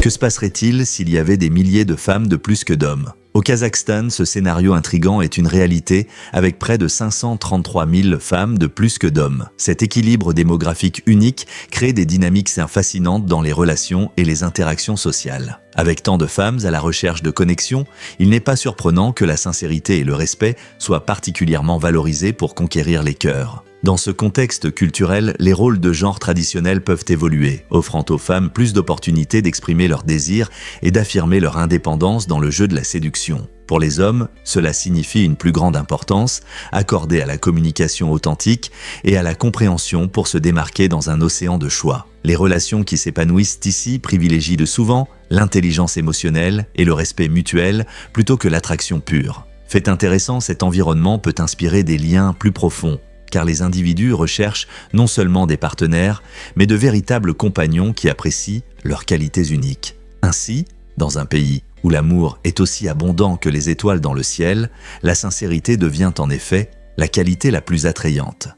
Que se passerait-il s'il y avait des milliers de femmes de plus que d'hommes? Au Kazakhstan, ce scénario intrigant est une réalité avec près de 533 000 femmes de plus que d'hommes. Cet équilibre démographique unique crée des dynamiques fascinantes dans les relations et les interactions sociales. Avec tant de femmes à la recherche de connexion, il n'est pas surprenant que la sincérité et le respect soient particulièrement valorisés pour conquérir les cœurs. Dans ce contexte culturel, les rôles de genre traditionnels peuvent évoluer, offrant aux femmes plus d'opportunités d'exprimer leurs désirs et d'affirmer leur indépendance dans le jeu de la séduction. Pour les hommes, cela signifie une plus grande importance accordée à la communication authentique et à la compréhension pour se démarquer dans un océan de choix. Les relations qui s'épanouissent ici privilégient de souvent l'intelligence émotionnelle et le respect mutuel plutôt que l'attraction pure. Fait intéressant, cet environnement peut inspirer des liens plus profonds, car les individus recherchent non seulement des partenaires, mais de véritables compagnons qui apprécient leurs qualités uniques. Ainsi, dans un pays où l'amour est aussi abondant que les étoiles dans le ciel, la sincérité devient en effet la qualité la plus attrayante.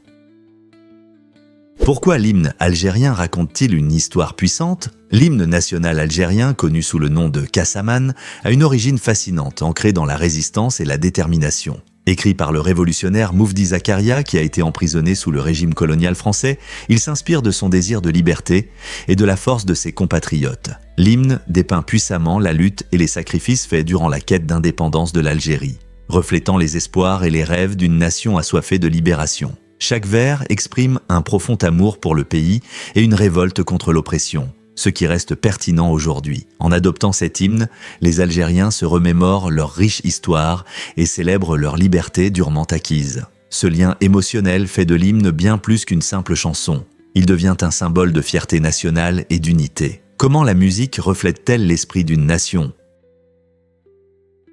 Pourquoi l'hymne algérien raconte-t-il une histoire puissante? L'hymne national algérien, connu sous le nom de Kassaman, a une origine fascinante, ancrée dans la résistance et la détermination. Écrit par le révolutionnaire Moufdi Zakaria, qui a été emprisonné sous le régime colonial français, il s'inspire de son désir de liberté et de la force de ses compatriotes. L'hymne dépeint puissamment la lutte et les sacrifices faits durant la quête d'indépendance de l'Algérie, reflétant les espoirs et les rêves d'une nation assoiffée de libération. Chaque vers exprime un profond amour pour le pays et une révolte contre l'oppression, ce qui reste pertinent aujourd'hui. En adoptant cet hymne, les Algériens se remémorent leur riche histoire et célèbrent leur liberté durement acquise. Ce lien émotionnel fait de l'hymne bien plus qu'une simple chanson. Il devient un symbole de fierté nationale et d'unité. Comment la musique reflète-t-elle l'esprit d'une nation?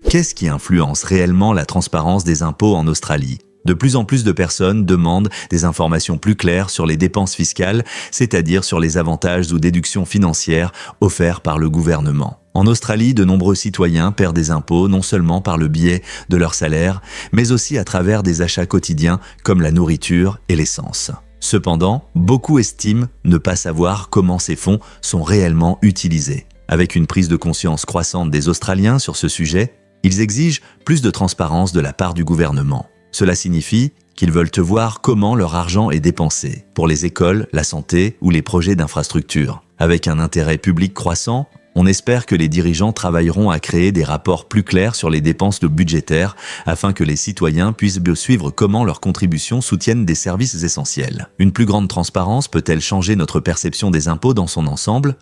Qu'est-ce qui influence réellement la transparence des impôts en Australie? De plus en plus de personnes demandent des informations plus claires sur les dépenses fiscales, c'est-à-dire sur les avantages ou déductions financières offerts par le gouvernement. En Australie, de nombreux citoyens paient des impôts non seulement par le biais de leur salaire, mais aussi à travers des achats quotidiens comme la nourriture et l'essence. Cependant, beaucoup estiment ne pas savoir comment ces fonds sont réellement utilisés. Avec une prise de conscience croissante des Australiens sur ce sujet, ils exigent plus de transparence de la part du gouvernement. Cela signifie qu'ils veulent voir comment leur argent est dépensé, pour les écoles, la santé ou les projets d'infrastructure. Avec un intérêt public croissant, on espère que les dirigeants travailleront à créer des rapports plus clairs sur les dépenses budgétaires afin que les citoyens puissent suivre comment leurs contributions soutiennent des services essentiels. Une plus grande transparence peut-elle changer notre perception des impôts dans son ensemble?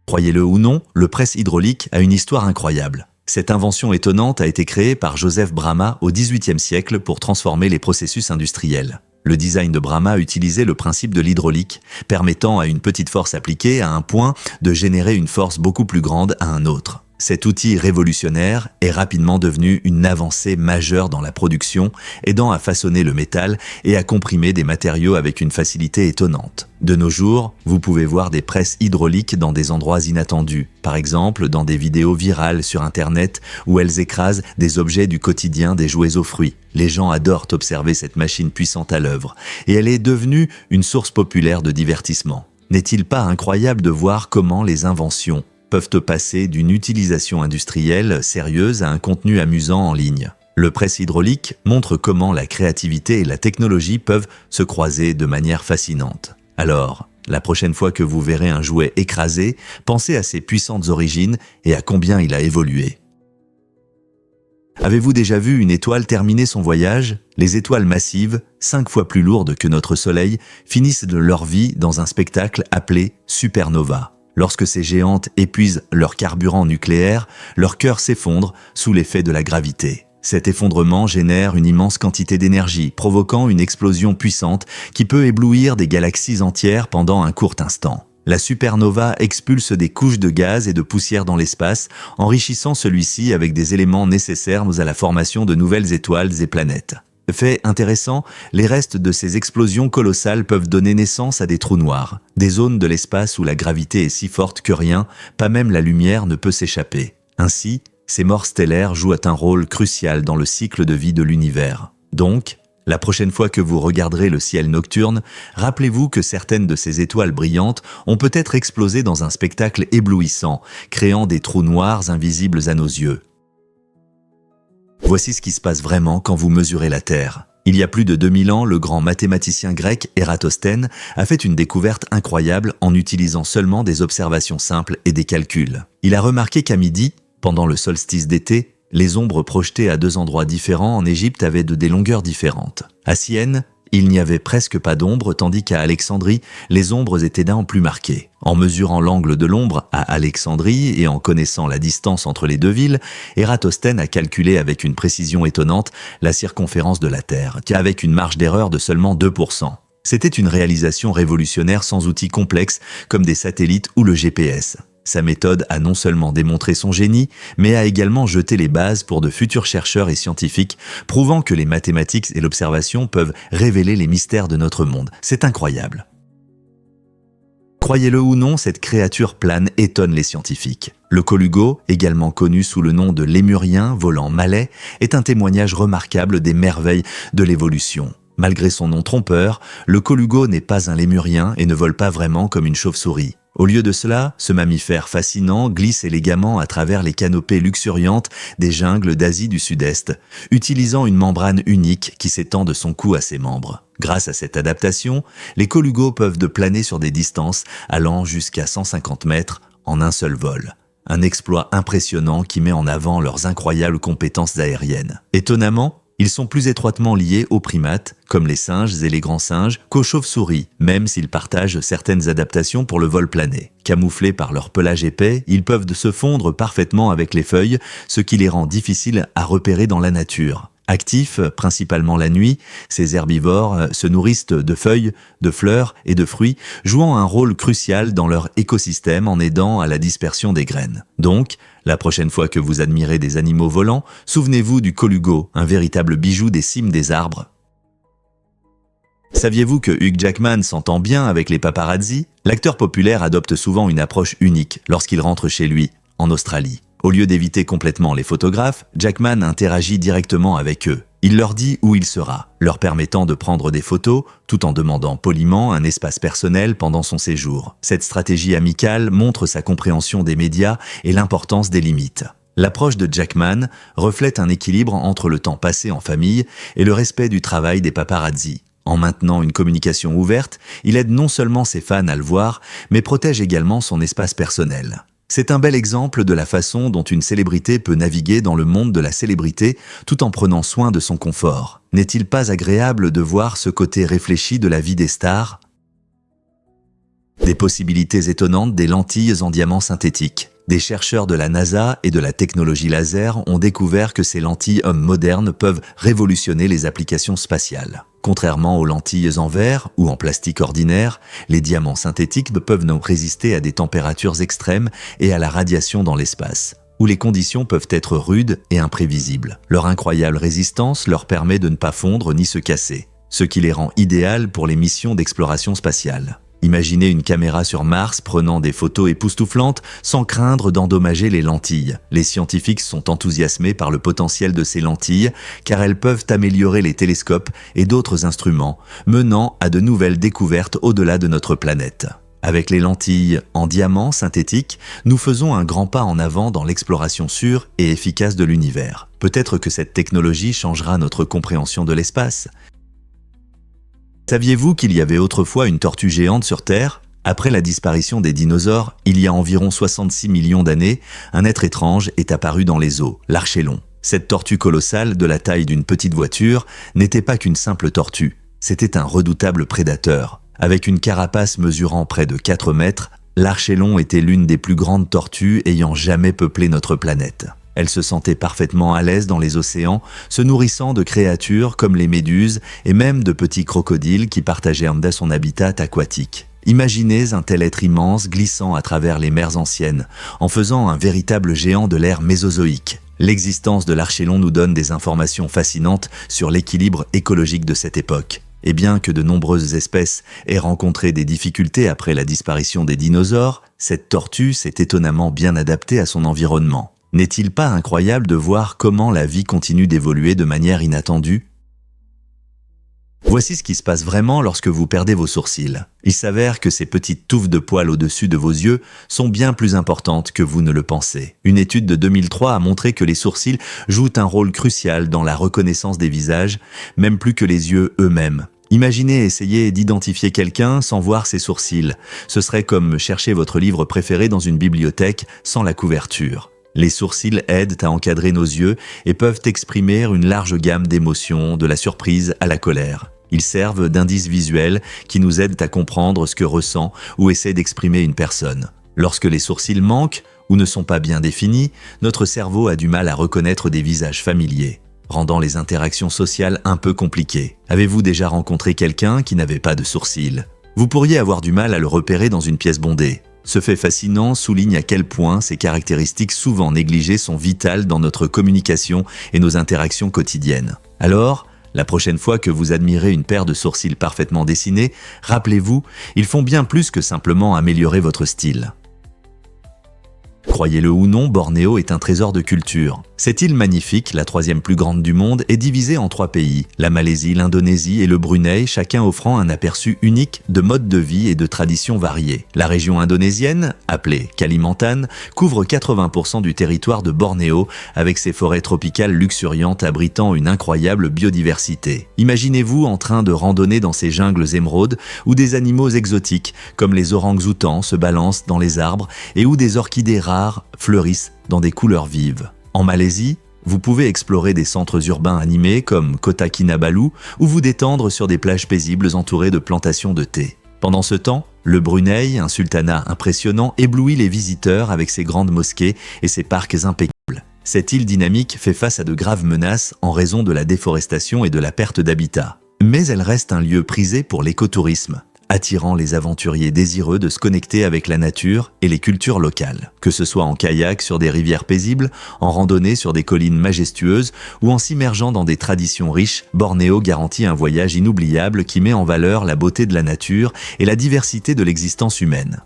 Croyez-le ou non, le presse hydraulique a une histoire incroyable. Cette invention étonnante a été créée par Joseph Bramah au XVIIIe siècle pour transformer les processus industriels. Le design de Bramah utilisait le principe de l'hydraulique, permettant à une petite force appliquée à un point de générer une force beaucoup plus grande à un autre. Cet outil révolutionnaire est rapidement devenu une avancée majeure dans la production, aidant à façonner le métal et à comprimer des matériaux avec une facilité étonnante. De nos jours, vous pouvez voir des presses hydrauliques dans des endroits inattendus, par exemple dans des vidéos virales sur Internet où elles écrasent des objets du quotidien, des jouets aux fruits. Les gens adorent observer cette machine puissante à l'œuvre, et elle est devenue une source populaire de divertissement. N'est-il pas incroyable de voir comment les inventions peuvent passer d'une utilisation industrielle sérieuse à un contenu amusant en ligne? Le presse hydraulique montre comment la créativité et la technologie peuvent se croiser de manière fascinante. Alors, la prochaine fois que vous verrez un jouet écrasé, pensez à ses puissantes origines et à combien il a évolué. Avez-vous déjà vu une étoile terminer son voyage? Les étoiles massives, 5 fois plus lourdes que notre Soleil, finissent de leur vie dans un spectacle appelé supernova. Lorsque ces géantes épuisent leur carburant nucléaire, leur cœur s'effondre sous l'effet de la gravité. Cet effondrement génère une immense quantité d'énergie, provoquant une explosion puissante qui peut éblouir des galaxies entières pendant un court instant. La supernova expulse des couches de gaz et de poussière dans l'espace, enrichissant celui-ci avec des éléments nécessaires à la formation de nouvelles étoiles et planètes. Fait intéressant, les restes de ces explosions colossales peuvent donner naissance à des trous noirs, des zones de l'espace où la gravité est si forte que rien, pas même la lumière, ne peut s'échapper. Ainsi, ces morts stellaires jouent un rôle crucial dans le cycle de vie de l'univers. Donc, La prochaine fois que vous regarderez le ciel nocturne, rappelez-vous que certaines de ces étoiles brillantes ont peut-être explosé dans un spectacle éblouissant, créant des trous noirs invisibles à nos yeux. Voici ce qui se passe vraiment quand vous mesurez la Terre. Il y a plus de 2000 ans, le grand mathématicien grec Ératosthène a fait une découverte incroyable en utilisant seulement des observations simples et des calculs. Il a remarqué qu'à midi, pendant le solstice d'été, les ombres projetées à 2 endroits différents en Égypte avaient des longueurs différentes. À Syène, il n'y avait presque pas d'ombre, tandis qu'à Alexandrie, les ombres étaient d'un plus marquées. En mesurant l'angle de l'ombre à Alexandrie et en connaissant la distance entre les deux villes, Ératosthène a calculé avec une précision étonnante la circonférence de la Terre, avec une marge d'erreur de seulement 2%. C'était une réalisation révolutionnaire sans outils complexes comme des satellites ou le GPS. Sa méthode a non seulement démontré son génie, mais a également jeté les bases pour de futurs chercheurs et scientifiques, prouvant que les mathématiques et l'observation peuvent révéler les mystères de notre monde. C'est incroyable. Croyez-le ou non, cette créature plane étonne les scientifiques. Le colugo, également connu sous le nom de lémurien volant malais, est un témoignage remarquable des merveilles de l'évolution. Malgré son nom trompeur, le colugo n'est pas un lémurien et ne vole pas vraiment comme une chauve-souris. Au lieu de cela, ce mammifère fascinant glisse élégamment à travers les canopées luxuriantes des jungles d'Asie du Sud-Est, utilisant une membrane unique qui s'étend de son cou à ses membres. Grâce à cette adaptation, les colugos peuvent planer sur des distances allant jusqu'à 150 mètres en un seul vol. Un exploit impressionnant qui met en avant leurs incroyables compétences aériennes. Étonnamment, ils sont plus étroitement liés aux primates, comme les singes et les grands singes, qu'aux chauves-souris, même s'ils partagent certaines adaptations pour le vol plané. Camouflés par leur pelage épais, ils peuvent se fondre parfaitement avec les feuilles, ce qui les rend difficiles à repérer dans la nature. Actifs, principalement la nuit, ces herbivores se nourrissent de feuilles, de fleurs et de fruits, jouant un rôle crucial dans leur écosystème en aidant à la dispersion des graines. Donc, la prochaine fois que vous admirez des animaux volants, souvenez-vous du colugo, un véritable bijou des cimes des arbres. Saviez-vous que Hugh Jackman s'entend bien avec les paparazzi? L'acteur populaire adopte souvent une approche unique lorsqu'il rentre chez lui, en Australie. Au lieu d'éviter complètement les photographes, Jackman interagit directement avec eux. Il leur dit où il sera, leur permettant de prendre des photos, tout en demandant poliment un espace personnel pendant son séjour. Cette stratégie amicale montre sa compréhension des médias et l'importance des limites. L'approche de Jackman reflète un équilibre entre le temps passé en famille et le respect du travail des paparazzi. En maintenant une communication ouverte, il aide non seulement ses fans à le voir, mais protège également son espace personnel. C'est un bel exemple de la façon dont une célébrité peut naviguer dans le monde de la célébrité tout en prenant soin de son confort. N'est-il pas agréable de voir ce côté réfléchi de la vie des stars? Des possibilités étonnantes des lentilles en diamant synthétique. Des chercheurs de la NASA et de la technologie laser ont découvert que ces lentilles hommes modernes peuvent révolutionner les applications spatiales. Contrairement aux lentilles en verre ou en plastique ordinaire, les diamants synthétiques peuvent donc résister à des températures extrêmes et à la radiation dans l'espace, où les conditions peuvent être rudes et imprévisibles. Leur incroyable résistance leur permet de ne pas fondre ni se casser, ce qui les rend idéales pour les missions d'exploration spatiale. Imaginez une caméra sur Mars prenant des photos époustouflantes sans craindre d'endommager les lentilles. Les scientifiques sont enthousiasmés par le potentiel de ces lentilles car elles peuvent améliorer les télescopes et d'autres instruments, menant à de nouvelles découvertes au-delà de notre planète. Avec les lentilles en diamant synthétique, nous faisons un grand pas en avant dans l'exploration sûre et efficace de l'univers. Peut-être que cette technologie changera notre compréhension de l'espace. Saviez-vous qu'il y avait autrefois une tortue géante sur Terre? Après la disparition des dinosaures, il y a environ 66 millions d'années, un être étrange est apparu dans les eaux, l'archélon. Cette tortue colossale, de la taille d'une petite voiture, n'était pas qu'une simple tortue, c'était un redoutable prédateur. Avec une carapace mesurant près de 4 mètres, l'archélon était l'une des plus grandes tortues ayant jamais peuplé notre planète. Elle se sentait parfaitement à l'aise dans les océans, se nourrissant de créatures comme les méduses et même de petits crocodiles qui partageaient son habitat aquatique. Imaginez un tel être immense glissant à travers les mers anciennes, en faisant un véritable géant de l'ère mésozoïque. L'existence de l'archélon nous donne des informations fascinantes sur l'équilibre écologique de cette époque. Et bien que de nombreuses espèces aient rencontré des difficultés après la disparition des dinosaures, cette tortue s'est étonnamment bien adaptée à son environnement. N'est-il pas incroyable de voir comment la vie continue d'évoluer de manière inattendue? Voici ce qui se passe vraiment lorsque vous perdez vos sourcils. Il s'avère que ces petites touffes de poils au-dessus de vos yeux sont bien plus importantes que vous ne le pensez. Une étude de 2003 a montré que les sourcils jouent un rôle crucial dans la reconnaissance des visages, même plus que les yeux eux-mêmes. Imaginez essayer d'identifier quelqu'un sans voir ses sourcils. Ce serait comme chercher votre livre préféré dans une bibliothèque sans la couverture. Les sourcils aident à encadrer nos yeux et peuvent exprimer une large gamme d'émotions, de la surprise à la colère. Ils servent d'indices visuels qui nous aident à comprendre ce que ressent ou essaie d'exprimer une personne. Lorsque les sourcils manquent ou ne sont pas bien définis, notre cerveau a du mal à reconnaître des visages familiers, rendant les interactions sociales un peu compliquées. Avez-vous déjà rencontré quelqu'un qui n'avait pas de sourcils? Vous pourriez avoir du mal à le repérer dans une pièce bondée. Ce fait fascinant souligne à quel point ces caractéristiques souvent négligées sont vitales dans notre communication et nos interactions quotidiennes. Alors, la prochaine fois que vous admirez une paire de sourcils parfaitement dessinés, rappelez-vous, ils font bien plus que simplement améliorer votre style. Croyez-le ou non, Bornéo est un trésor de culture. Cette île magnifique, la troisième plus grande du monde, est divisée en 3 pays, la Malaisie, l'Indonésie et le Brunei, chacun offrant un aperçu unique de modes de vie et de traditions variées. La région indonésienne, appelée Kalimantan, couvre 80% du territoire de Bornéo, avec ses forêts tropicales luxuriantes abritant une incroyable biodiversité. Imaginez-vous en train de randonner dans ces jungles émeraudes où des animaux exotiques, comme les orang-outans, se balancent dans les arbres et où des orchidées rares fleurissent dans des couleurs vives. En Malaisie, vous pouvez explorer des centres urbains animés comme Kota Kinabalu ou vous détendre sur des plages paisibles entourées de plantations de thé. Pendant ce temps, le Brunei, un sultanat impressionnant, éblouit les visiteurs avec ses grandes mosquées et ses parcs impeccables. Cette île dynamique fait face à de graves menaces en raison de la déforestation et de la perte d'habitat. Mais elle reste un lieu prisé pour l'écotourisme, attirant les aventuriers désireux de se connecter avec la nature et les cultures locales. Que ce soit en kayak sur des rivières paisibles, en randonnée sur des collines majestueuses ou en s'immergeant dans des traditions riches, Bornéo garantit un voyage inoubliable qui met en valeur la beauté de la nature et la diversité de l'existence humaine.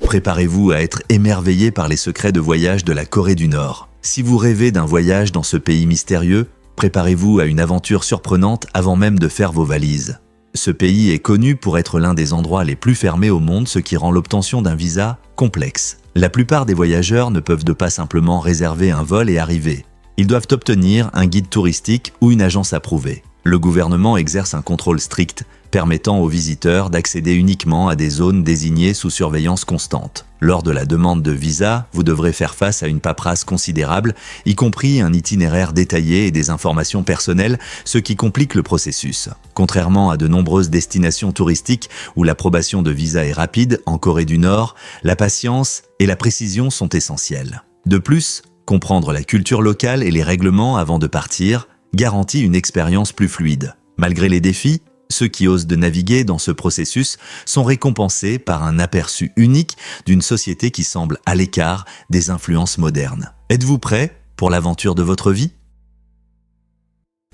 Préparez-vous à être émerveillé par les secrets de voyage de la Corée du Nord. Si vous rêvez d'un voyage dans ce pays mystérieux, préparez-vous à une aventure surprenante avant même de faire vos valises. Ce pays est connu pour être l'un des endroits les plus fermés au monde, ce qui rend l'obtention d'un visa complexe. La plupart des voyageurs ne peuvent pas simplement réserver un vol et arriver. Ils doivent obtenir un guide touristique ou une agence approuvée. Le gouvernement exerce un contrôle strict, permettant aux visiteurs d'accéder uniquement à des zones désignées sous surveillance constante. Lors de la demande de visa, vous devrez faire face à une paperasse considérable, y compris un itinéraire détaillé et des informations personnelles, ce qui complique le processus. Contrairement à de nombreuses destinations touristiques où l'approbation de visa est rapide, en Corée du Nord, la patience et la précision sont essentielles. De plus, comprendre la culture locale et les règlements avant de partir garantit une expérience plus fluide. Malgré les défis, ceux qui osent de naviguer dans ce processus sont récompensés par un aperçu unique d'une société qui semble à l'écart des influences modernes. Êtes-vous prêt pour l'aventure de votre vie?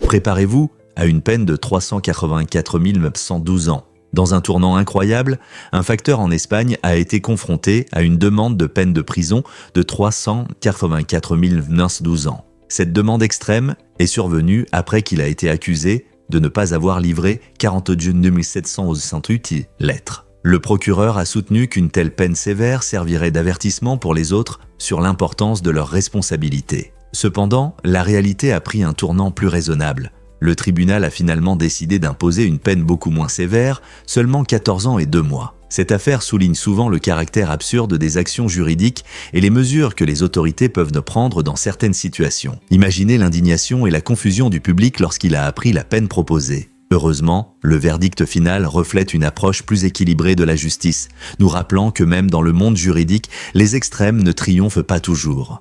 Préparez-vous à une peine de 384 912 ans. Dans un tournant incroyable, un facteur en Espagne a été confronté à une demande de peine de prison de 384 912 ans. Cette demande extrême est survenue après qu'il a été accusé de ne pas avoir livré 42 768 lettres. Le procureur a soutenu qu'une telle peine sévère servirait d'avertissement pour les autres sur l'importance de leurs responsabilités. Cependant, la réalité a pris un tournant plus raisonnable. Le tribunal a finalement décidé d'imposer une peine beaucoup moins sévère, seulement 14 ans et 2 mois. Cette affaire souligne souvent le caractère absurde des actions juridiques et les mesures que les autorités peuvent prendre dans certaines situations. Imaginez l'indignation et la confusion du public lorsqu'il a appris la peine proposée. Heureusement, le verdict final reflète une approche plus équilibrée de la justice, nous rappelant que même dans le monde juridique, les extrêmes ne triomphent pas toujours.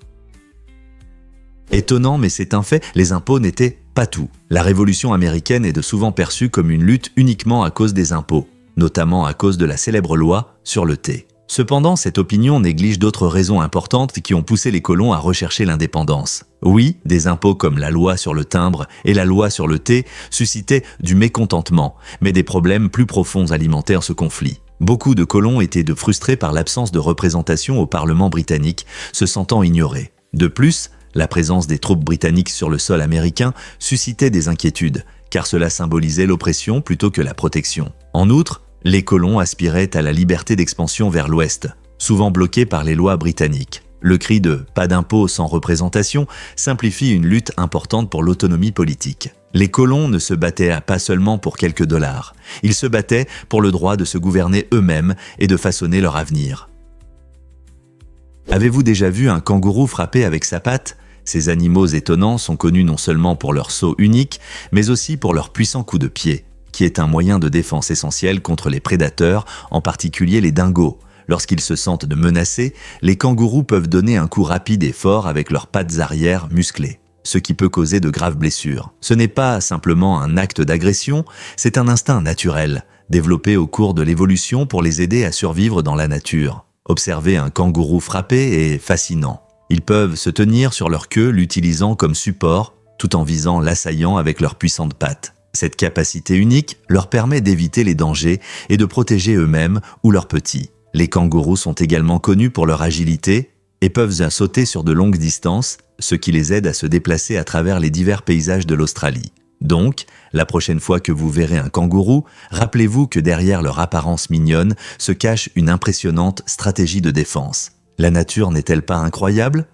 Étonnant, mais c'est un fait, les impôts n'étaient pas tout. La Révolution américaine est de souvent perçue comme une lutte uniquement à cause des impôts, notamment à cause de la célèbre loi sur le thé. Cependant, cette opinion néglige d'autres raisons importantes qui ont poussé les colons à rechercher l'indépendance. Oui, des impôts comme la loi sur le timbre et la loi sur le thé suscitaient du mécontentement, mais des problèmes plus profonds alimentaient ce conflit. Beaucoup de colons étaient frustrés par l'absence de représentation au Parlement britannique, se sentant ignorés. De plus, la présence des troupes britanniques sur le sol américain suscitait des inquiétudes, car cela symbolisait l'oppression plutôt que la protection. En outre, les colons aspiraient à la liberté d'expansion vers l'ouest, souvent bloqués par les lois britanniques. Le cri de « pas d'impôt sans représentation » simplifie une lutte importante pour l'autonomie politique. Les colons ne se battaient pas seulement pour quelques dollars, ils se battaient pour le droit de se gouverner eux-mêmes et de façonner leur avenir. Avez-vous déjà vu un kangourou frapper avec sa patte ? Ces animaux étonnants sont connus non seulement pour leur saut unique, mais aussi pour leur puissant coup de pied, qui est un moyen de défense essentiel contre les prédateurs, en particulier les dingos. Lorsqu'ils se sentent menacés, les kangourous peuvent donner un coup rapide et fort avec leurs pattes arrière musclées, ce qui peut causer de graves blessures. Ce n'est pas simplement un acte d'agression, c'est un instinct naturel, développé au cours de l'évolution pour les aider à survivre dans la nature. Observer un kangourou frapper est fascinant. Ils peuvent se tenir sur leur queue, l'utilisant comme support, tout en visant l'assaillant avec leurs puissantes pattes. Cette capacité unique leur permet d'éviter les dangers et de protéger eux-mêmes ou leurs petits. Les kangourous sont également connus pour leur agilité et peuvent sauter sur de longues distances, ce qui les aide à se déplacer à travers les divers paysages de l'Australie. Donc, la prochaine fois que vous verrez un kangourou, rappelez-vous que derrière leur apparence mignonne se cache une impressionnante stratégie de défense. La nature n'est-elle pas incroyable ?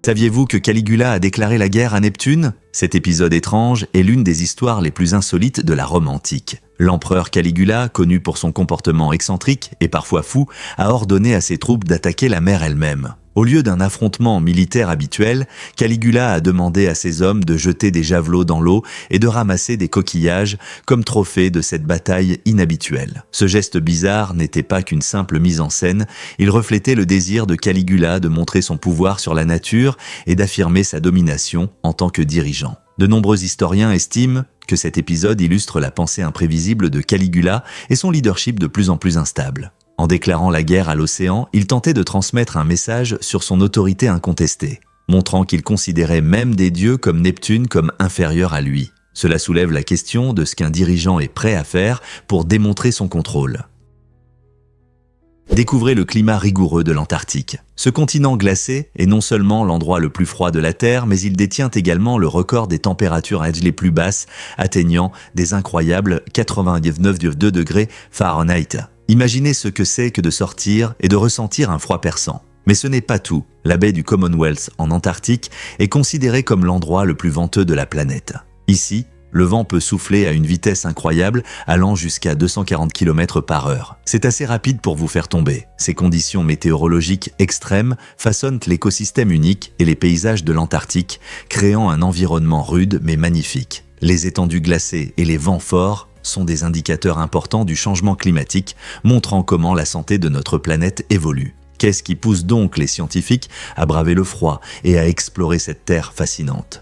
Saviez-vous que Caligula a déclaré la guerre à Neptune ? Cet épisode étrange est l'une des histoires les plus insolites de la Rome antique. L'empereur Caligula, connu pour son comportement excentrique et parfois fou, a ordonné à ses troupes d'attaquer la mer elle-même. Au lieu d'un affrontement militaire habituel, Caligula a demandé à ses hommes de jeter des javelots dans l'eau et de ramasser des coquillages comme trophée de cette bataille inhabituelle. Ce geste bizarre n'était pas qu'une simple mise en scène, il reflétait le désir de Caligula de montrer son pouvoir sur la nature et d'affirmer sa domination en tant que dirigeant. De nombreux historiens estiment que cet épisode illustre la pensée imprévisible de Caligula et son leadership de plus en plus instable. En déclarant la guerre à l'océan, il tentait de transmettre un message sur son autorité incontestée, montrant qu'il considérait même des dieux comme Neptune comme inférieurs à lui. Cela soulève la question de ce qu'un dirigeant est prêt à faire pour démontrer son contrôle. Découvrez le climat rigoureux de l'Antarctique. Ce continent glacé est non seulement l'endroit le plus froid de la Terre, mais il détient également le record des températures les plus basses, atteignant des incroyables 99,2 degrés Fahrenheit. Imaginez ce que c'est que de sortir et de ressentir un froid perçant. Mais ce n'est pas tout. La baie du Commonwealth en Antarctique est considérée comme l'endroit le plus venteux de la planète. Ici, le vent peut souffler à une vitesse incroyable, allant jusqu'à 240 km/h. C'est assez rapide pour vous faire tomber. Ces conditions météorologiques extrêmes façonnent l'écosystème unique et les paysages de l'Antarctique, créant un environnement rude mais magnifique. Les étendues glacées et les vents forts sont des indicateurs importants du changement climatique, montrant comment la santé de notre planète évolue. Qu'est-ce qui pousse donc les scientifiques à braver le froid et à explorer cette terre fascinante ?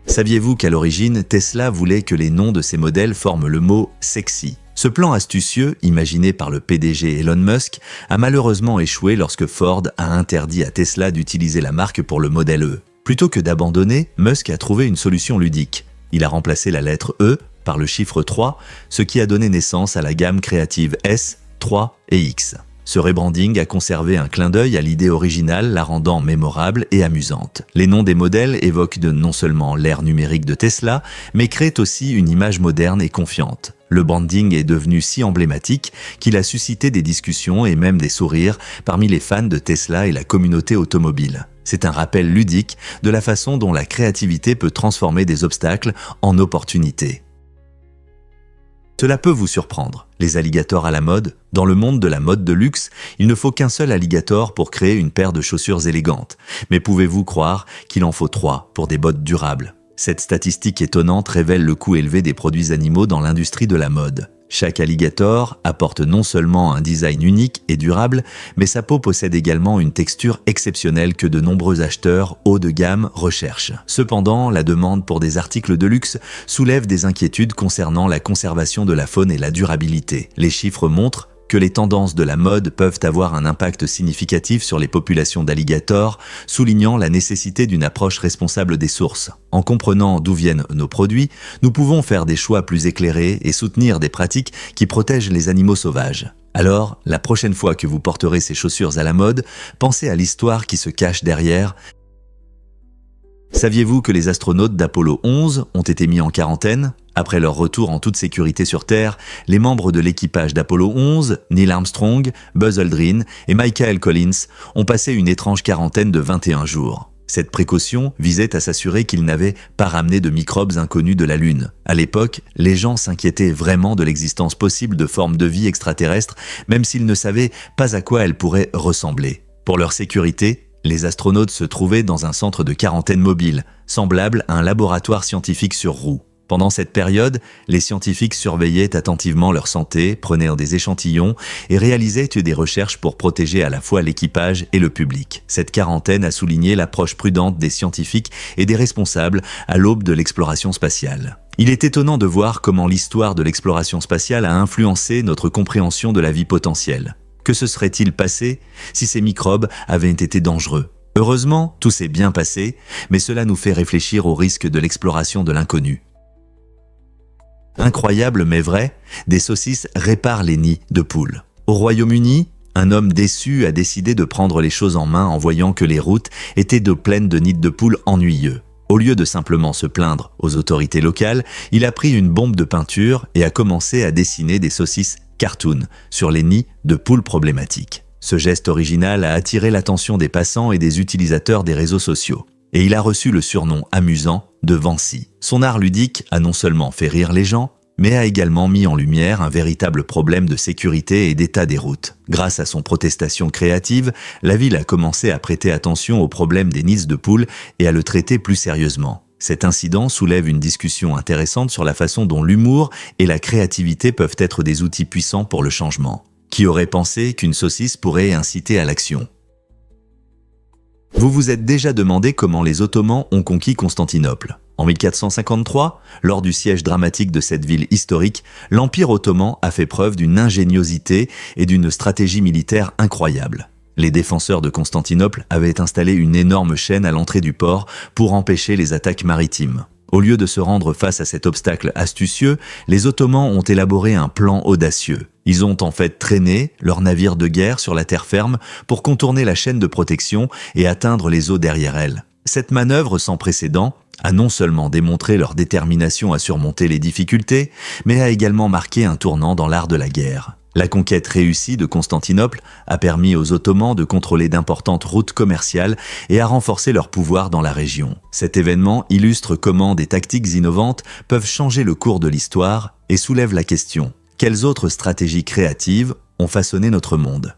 Saviez-vous qu'à l'origine, Tesla voulait que les noms de ses modèles forment le mot « sexy ». Ce plan astucieux, imaginé par le PDG Elon Musk, a malheureusement échoué lorsque Ford a interdit à Tesla d'utiliser la marque pour le modèle E. Plutôt que d'abandonner, Musk a trouvé une solution ludique. Il a remplacé la lettre E par le chiffre 3, ce qui a donné naissance à la gamme créative S, 3 et X. Ce rebranding a conservé un clin d'œil à l'idée originale, la rendant mémorable et amusante. Les noms des modèles évoquent non seulement l'ère numérique de Tesla, mais créent aussi une image moderne et confiante. Le branding est devenu si emblématique qu'il a suscité des discussions et même des sourires parmi les fans de Tesla et la communauté automobile. C'est un rappel ludique de la façon dont la créativité peut transformer des obstacles en opportunités. Cela peut vous surprendre. Les alligators à la mode. Dans le monde de la mode de luxe, il ne faut qu'un seul alligator pour créer une paire de chaussures élégantes. Mais pouvez-vous croire qu'il en faut 3 pour des bottes durables ? Cette statistique étonnante révèle le coût élevé des produits animaux dans l'industrie de la mode. Chaque alligator apporte non seulement un design unique et durable, mais sa peau possède également une texture exceptionnelle que de nombreux acheteurs haut de gamme recherchent. Cependant, la demande pour des articles de luxe soulève des inquiétudes concernant la conservation de la faune et la durabilité. Les chiffres montrent que les tendances de la mode peuvent avoir un impact significatif sur les populations d'alligators, soulignant la nécessité d'une approche responsable des sources. En comprenant d'où viennent nos produits, nous pouvons faire des choix plus éclairés et soutenir des pratiques qui protègent les animaux sauvages. Alors, la prochaine fois que vous porterez ces chaussures à la mode, pensez à l'histoire qui se cache derrière Saviez-vous que les astronautes d'Apollo 11 ont été mis en quarantaine? Après leur retour en toute sécurité sur Terre, les membres de l'équipage d'Apollo 11, Neil Armstrong, Buzz Aldrin et Michael Collins, ont passé une étrange quarantaine de 21 jours. Cette précaution visait à s'assurer qu'ils n'avaient pas ramené de microbes inconnus de la Lune. À l'époque, les gens s'inquiétaient vraiment de l'existence possible de formes de vie extraterrestres, même s'ils ne savaient pas à quoi elles pourraient ressembler. Pour leur sécurité, les astronautes se trouvaient dans un centre de quarantaine mobile, semblable à un laboratoire scientifique sur roues. Pendant cette période, les scientifiques surveillaient attentivement leur santé, prenaient des échantillons et réalisaient des recherches pour protéger à la fois l'équipage et le public. Cette quarantaine a souligné l'approche prudente des scientifiques et des responsables à l'aube de l'exploration spatiale. Il est étonnant de voir comment l'histoire de l'exploration spatiale a influencé notre compréhension de la vie potentielle. Que se serait-il passé si ces microbes avaient été dangereux? Heureusement, tout s'est bien passé, mais cela nous fait réfléchir au risque de l'exploration de l'inconnu. Incroyable mais vrai, des saucisses réparent les nids de poules. Au Royaume-Uni, un homme déçu a décidé de prendre les choses en main en voyant que les routes étaient pleines de nids de poules ennuyeux. Au lieu de simplement se plaindre aux autorités locales, il a pris une bombe de peinture et a commencé à dessiner des saucisses cartoon sur les nids de poules problématiques. Ce geste original a attiré l'attention des passants et des utilisateurs des réseaux sociaux. Et il a reçu le surnom amusant de Vancy. Son art ludique a non seulement fait rire les gens, mais a également mis en lumière un véritable problème de sécurité et d'état des routes. Grâce à son protestation créative, la ville a commencé à prêter attention au problème des nids de poules et à le traiter plus sérieusement. Cet incident soulève une discussion intéressante sur la façon dont l'humour et la créativité peuvent être des outils puissants pour le changement. Qui aurait pensé qu'une saucisse pourrait inciter à l'action ? Vous vous êtes déjà demandé comment les Ottomans ont conquis Constantinople. En 1453, lors du siège dramatique de cette ville historique, l'Empire ottoman a fait preuve d'une ingéniosité et d'une stratégie militaire incroyable. Les défenseurs de Constantinople avaient installé une énorme chaîne à l'entrée du port pour empêcher les attaques maritimes. Au lieu de se rendre face à cet obstacle astucieux, les Ottomans ont élaboré un plan audacieux. Ils ont en fait traîné leurs navires de guerre sur la terre ferme pour contourner la chaîne de protection et atteindre les eaux derrière elle. Cette manœuvre sans précédent a non seulement démontré leur détermination à surmonter les difficultés, mais a également marqué un tournant dans l'art de la guerre. La conquête réussie de Constantinople a permis aux Ottomans de contrôler d'importantes routes commerciales et a renforcé leur pouvoir dans la région. Cet événement illustre comment des tactiques innovantes peuvent changer le cours de l'histoire et soulève la question: quelles autres stratégies créatives ont façonné notre monde?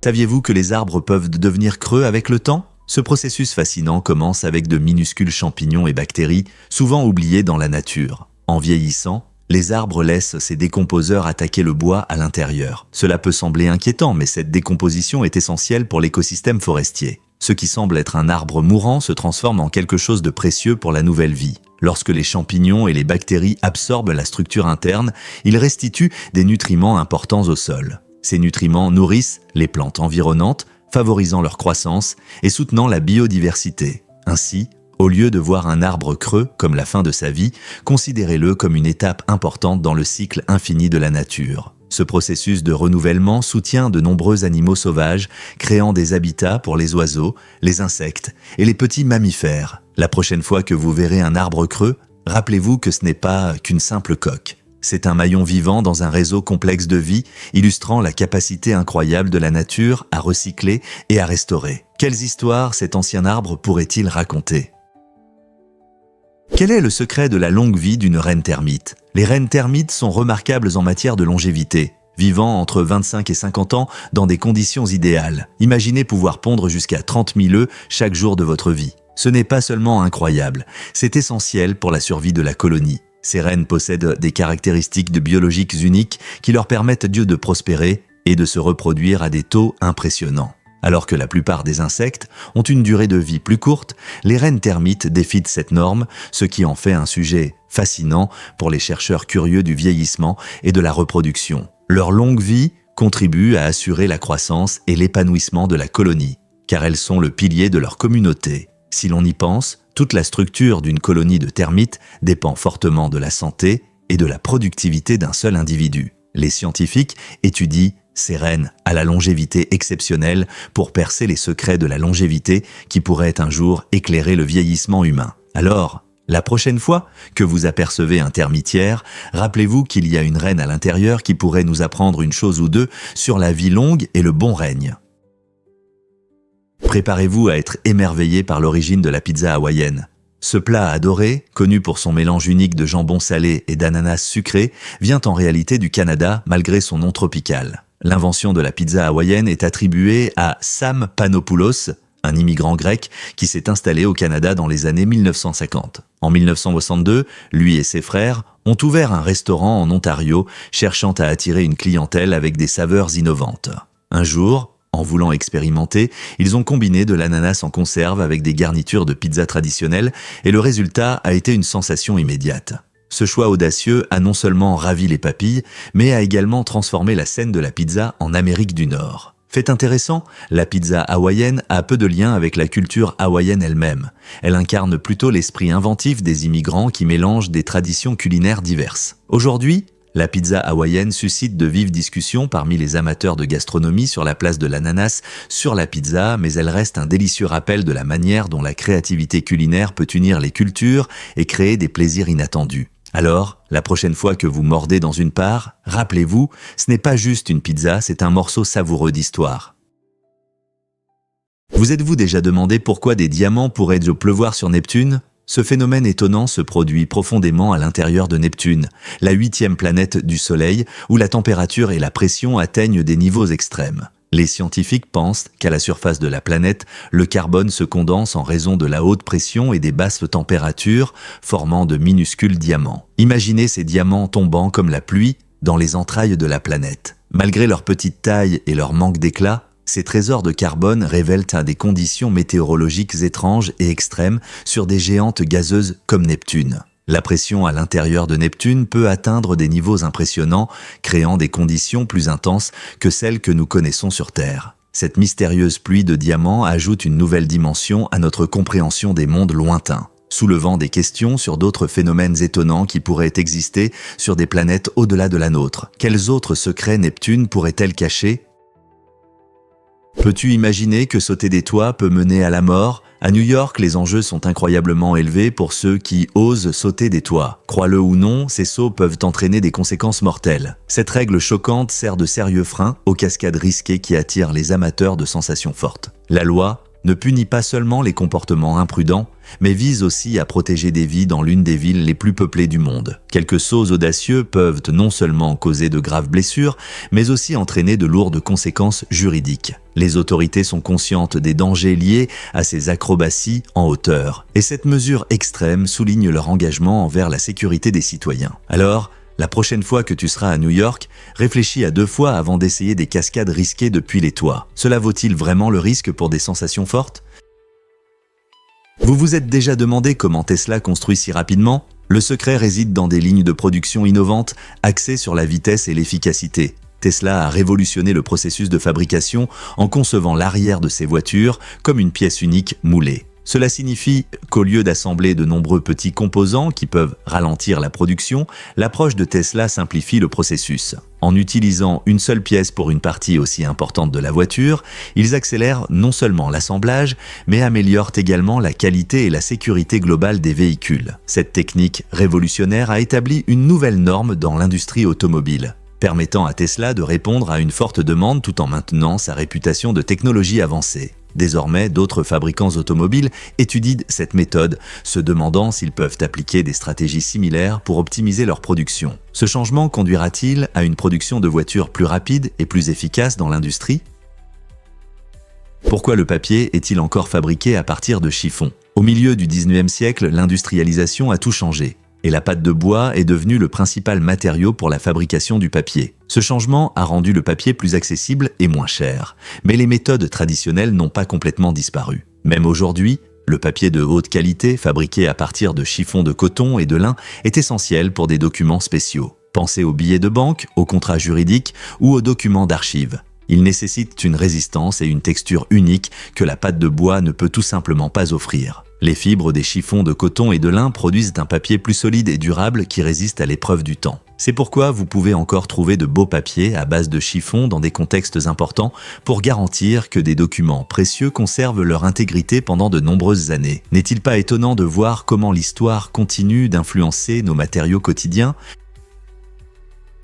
Saviez-vous que les arbres peuvent devenir creux avec le temps? Ce processus fascinant commence avec de minuscules champignons et bactéries, souvent oubliés dans la nature. En vieillissant, les arbres laissent ces décomposeurs attaquer le bois à l'intérieur. Cela peut sembler inquiétant, mais cette décomposition est essentielle pour l'écosystème forestier. Ce qui semble être un arbre mourant se transforme en quelque chose de précieux pour la nouvelle vie. Lorsque les champignons et les bactéries absorbent la structure interne, ils restituent des nutriments importants au sol. Ces nutriments nourrissent les plantes environnantes, favorisant leur croissance et soutenant la biodiversité. Ainsi, au lieu de voir un arbre creux comme la fin de sa vie, considérez-le comme une étape importante dans le cycle infini de la nature. Ce processus de renouvellement soutient de nombreux animaux sauvages, créant des habitats pour les oiseaux, les insectes et les petits mammifères. La prochaine fois que vous verrez un arbre creux, rappelez-vous que ce n'est pas qu'une simple coque. C'est un maillon vivant dans un réseau complexe de vie, illustrant la capacité incroyable de la nature à recycler et à restaurer. Quelles histoires cet ancien arbre pourrait-il raconter ? Quel est le secret de la longue vie d'une reine termite? Les reines termites sont remarquables en matière de longévité, vivant entre 25 et 50 ans dans des conditions idéales. Imaginez pouvoir pondre jusqu'à 30 000 œufs chaque jour de votre vie. Ce n'est pas seulement incroyable, c'est essentiel pour la survie de la colonie. Ces reines possèdent des caractéristiques biologiques uniques qui leur permettent de prospérer et de se reproduire à des taux impressionnants. Alors que la plupart des insectes ont une durée de vie plus courte, les reines termites défient cette norme, ce qui en fait un sujet fascinant pour les chercheurs curieux du vieillissement et de la reproduction. Leur longue vie contribue à assurer la croissance et l'épanouissement de la colonie, car elles sont le pilier de leur communauté. Si l'on y pense, toute la structure d'une colonie de termites dépend fortement de la santé et de la productivité d'un seul individu. Les scientifiques étudient Ces rennes à la longévité exceptionnelle pour percer les secrets de la longévité qui pourraient un jour éclairer le vieillissement humain. Alors, la prochaine fois que vous apercevez un termitière, rappelez-vous qu'il y a une reine à l'intérieur qui pourrait nous apprendre une chose ou deux sur la vie longue et le bon règne. Préparez-vous à être émerveillé par l'origine de la pizza hawaïenne. Ce plat adoré, connu pour son mélange unique de jambon salé et d'ananas sucré, vient en réalité du Canada malgré son nom tropical. L'invention de la pizza hawaïenne est attribuée à Sam Panopoulos, un immigrant grec qui s'est installé au Canada dans les années 1950. En 1962, lui et ses frères ont ouvert un restaurant en Ontario, cherchant à attirer une clientèle avec des saveurs innovantes. Un jour, en voulant expérimenter, ils ont combiné de l'ananas en conserve avec des garnitures de pizza traditionnelles et le résultat a été une sensation immédiate. Ce choix audacieux a non seulement ravi les papilles, mais a également transformé la scène de la pizza en Amérique du Nord. Fait intéressant, la pizza hawaïenne a peu de lien avec la culture hawaïenne elle-même. Elle incarne plutôt l'esprit inventif des immigrants qui mélangent des traditions culinaires diverses. Aujourd'hui, la pizza hawaïenne suscite de vives discussions parmi les amateurs de gastronomie sur la place de l'ananas sur la pizza, mais elle reste un délicieux rappel de la manière dont la créativité culinaire peut unir les cultures et créer des plaisirs inattendus. Alors, la prochaine fois que vous mordez dans une part, rappelez-vous, ce n'est pas juste une pizza, c'est un morceau savoureux d'histoire. Vous êtes-vous déjà demandé pourquoi des diamants pourraient pleuvoir sur Neptune ? Ce phénomène étonnant se produit profondément à l'intérieur de Neptune, la 8e planète du Soleil, où la température et la pression atteignent des niveaux extrêmes. Les scientifiques pensent qu'à la surface de la planète, le carbone se condense en raison de la haute pression et des basses températures, formant de minuscules diamants. Imaginez ces diamants tombant comme la pluie dans les entrailles de la planète. Malgré leur petite taille et leur manque d'éclat, ces trésors de carbone révèlent des conditions météorologiques étranges et extrêmes sur des géantes gazeuses comme Neptune. La pression à l'intérieur de Neptune peut atteindre des niveaux impressionnants, créant des conditions plus intenses que celles que nous connaissons sur Terre. Cette mystérieuse pluie de diamants ajoute une nouvelle dimension à notre compréhension des mondes lointains, soulevant des questions sur d'autres phénomènes étonnants qui pourraient exister sur des planètes au-delà de la nôtre. Quels autres secrets Neptune pourrait-elle cacher ? Peux-tu imaginer que sauter des toits peut mener à la mort ? À New York, les enjeux sont incroyablement élevés pour ceux qui osent sauter des toits. Crois-le ou non, ces sauts peuvent entraîner des conséquences mortelles. Cette règle choquante sert de sérieux frein aux cascades risquées qui attirent les amateurs de sensations fortes. La loi ne punit pas seulement les comportements imprudents, mais vise aussi à protéger des vies dans l'une des villes les plus peuplées du monde. Quelques sauts audacieux peuvent non seulement causer de graves blessures, mais aussi entraîner de lourdes conséquences juridiques. Les autorités sont conscientes des dangers liés à ces acrobaties en hauteur, et cette mesure extrême souligne leur engagement envers la sécurité des citoyens. Alors, la prochaine fois que tu seras à New York, réfléchis à 2 fois avant d'essayer des cascades risquées depuis les toits. Cela vaut-il vraiment le risque pour des sensations fortes ? Vous vous êtes déjà demandé comment Tesla construit si rapidement ? Le secret réside dans des lignes de production innovantes axées sur la vitesse et l'efficacité. Tesla a révolutionné le processus de fabrication en concevant l'arrière de ses voitures comme une pièce unique moulée. Cela signifie qu'au lieu d'assembler de nombreux petits composants qui peuvent ralentir la production, l'approche de Tesla simplifie le processus. En utilisant une seule pièce pour une partie aussi importante de la voiture, ils accélèrent non seulement l'assemblage, mais améliorent également la qualité et la sécurité globale des véhicules. Cette technique révolutionnaire a établi une nouvelle norme dans l'industrie automobile, permettant à Tesla de répondre à une forte demande tout en maintenant sa réputation de technologie avancée. Désormais, d'autres fabricants automobiles étudient cette méthode, se demandant s'ils peuvent appliquer des stratégies similaires pour optimiser leur production. Ce changement conduira-t-il à une production de voitures plus rapide et plus efficace dans l'industrie ? Pourquoi le papier est-il encore fabriqué à partir de chiffons ? Au milieu du 19e siècle, l'industrialisation a tout changé, et la pâte de bois est devenue le principal matériau pour la fabrication du papier. Ce changement a rendu le papier plus accessible et moins cher, mais les méthodes traditionnelles n'ont pas complètement disparu. Même aujourd'hui, le papier de haute qualité, fabriqué à partir de chiffons de coton et de lin, est essentiel pour des documents spéciaux. Pensez aux billets de banque, aux contrats juridiques ou aux documents d'archives. Ils nécessitent une résistance et une texture unique que la pâte de bois ne peut tout simplement pas offrir. Les fibres des chiffons de coton et de lin produisent un papier plus solide et durable qui résiste à l'épreuve du temps. C'est pourquoi vous pouvez encore trouver de beaux papiers à base de chiffons dans des contextes importants pour garantir que des documents précieux conservent leur intégrité pendant de nombreuses années. N'est-il pas étonnant de voir comment l'histoire continue d'influencer nos matériaux quotidiens ?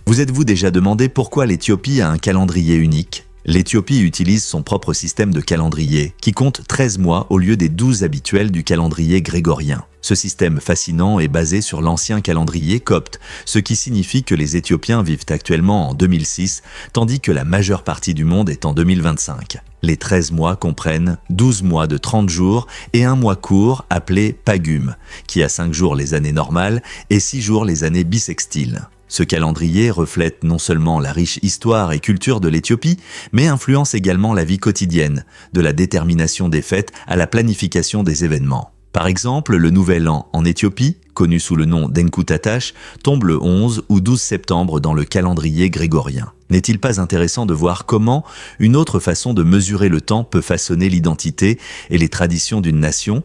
Vous êtes-vous déjà demandé pourquoi l'Éthiopie a un calendrier unique ? L'Éthiopie utilise son propre système de calendrier, qui compte 13 mois au lieu des 12 habituels du calendrier grégorien. Ce système fascinant est basé sur l'ancien calendrier copte, ce qui signifie que les Éthiopiens vivent actuellement en 2006, tandis que la majeure partie du monde est en 2025. Les 13 mois comprennent 12 mois de 30 jours et un mois court appelé pagum, qui a 5 jours les années normales et 6 jours les années bissextiles. Ce calendrier reflète non seulement la riche histoire et culture de l'Éthiopie, mais influence également la vie quotidienne, de la détermination des fêtes à la planification des événements. Par exemple, le Nouvel An en Éthiopie, connu sous le nom d'Enkutatash, tombe le 11 ou 12 septembre dans le calendrier grégorien. N'est-il pas intéressant de voir comment une autre façon de mesurer le temps peut façonner l'identité et les traditions d'une nation ?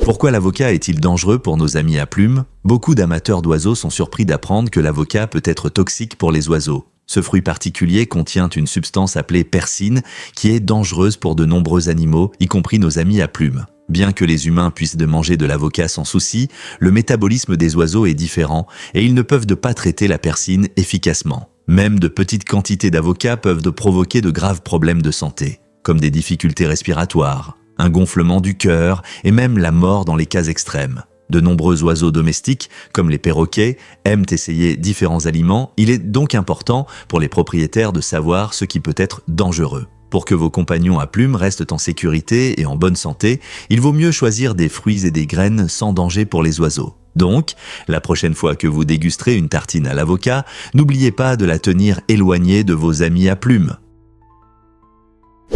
Pourquoi l'avocat est-il dangereux pour nos amis à plumes ? Beaucoup d'amateurs d'oiseaux sont surpris d'apprendre que l'avocat peut être toxique pour les oiseaux. Ce fruit particulier contient une substance appelée persine qui est dangereuse pour de nombreux animaux, y compris nos amis à plumes. Bien que les humains puissent manger de l'avocat sans souci, le métabolisme des oiseaux est différent et ils ne peuvent pas traiter la persine efficacement. Même de petites quantités d'avocat peuvent provoquer de graves problèmes de santé, comme des difficultés respiratoires, un gonflement du cœur et même la mort dans les cas extrêmes. De nombreux oiseaux domestiques, comme les perroquets, aiment essayer différents aliments. Il est donc important pour les propriétaires de savoir ce qui peut être dangereux. Pour que vos compagnons à plumes restent en sécurité et en bonne santé, il vaut mieux choisir des fruits et des graines sans danger pour les oiseaux. Donc, la prochaine fois que vous dégusterez une tartine à l'avocat, n'oubliez pas de la tenir éloignée de vos amis à plumes.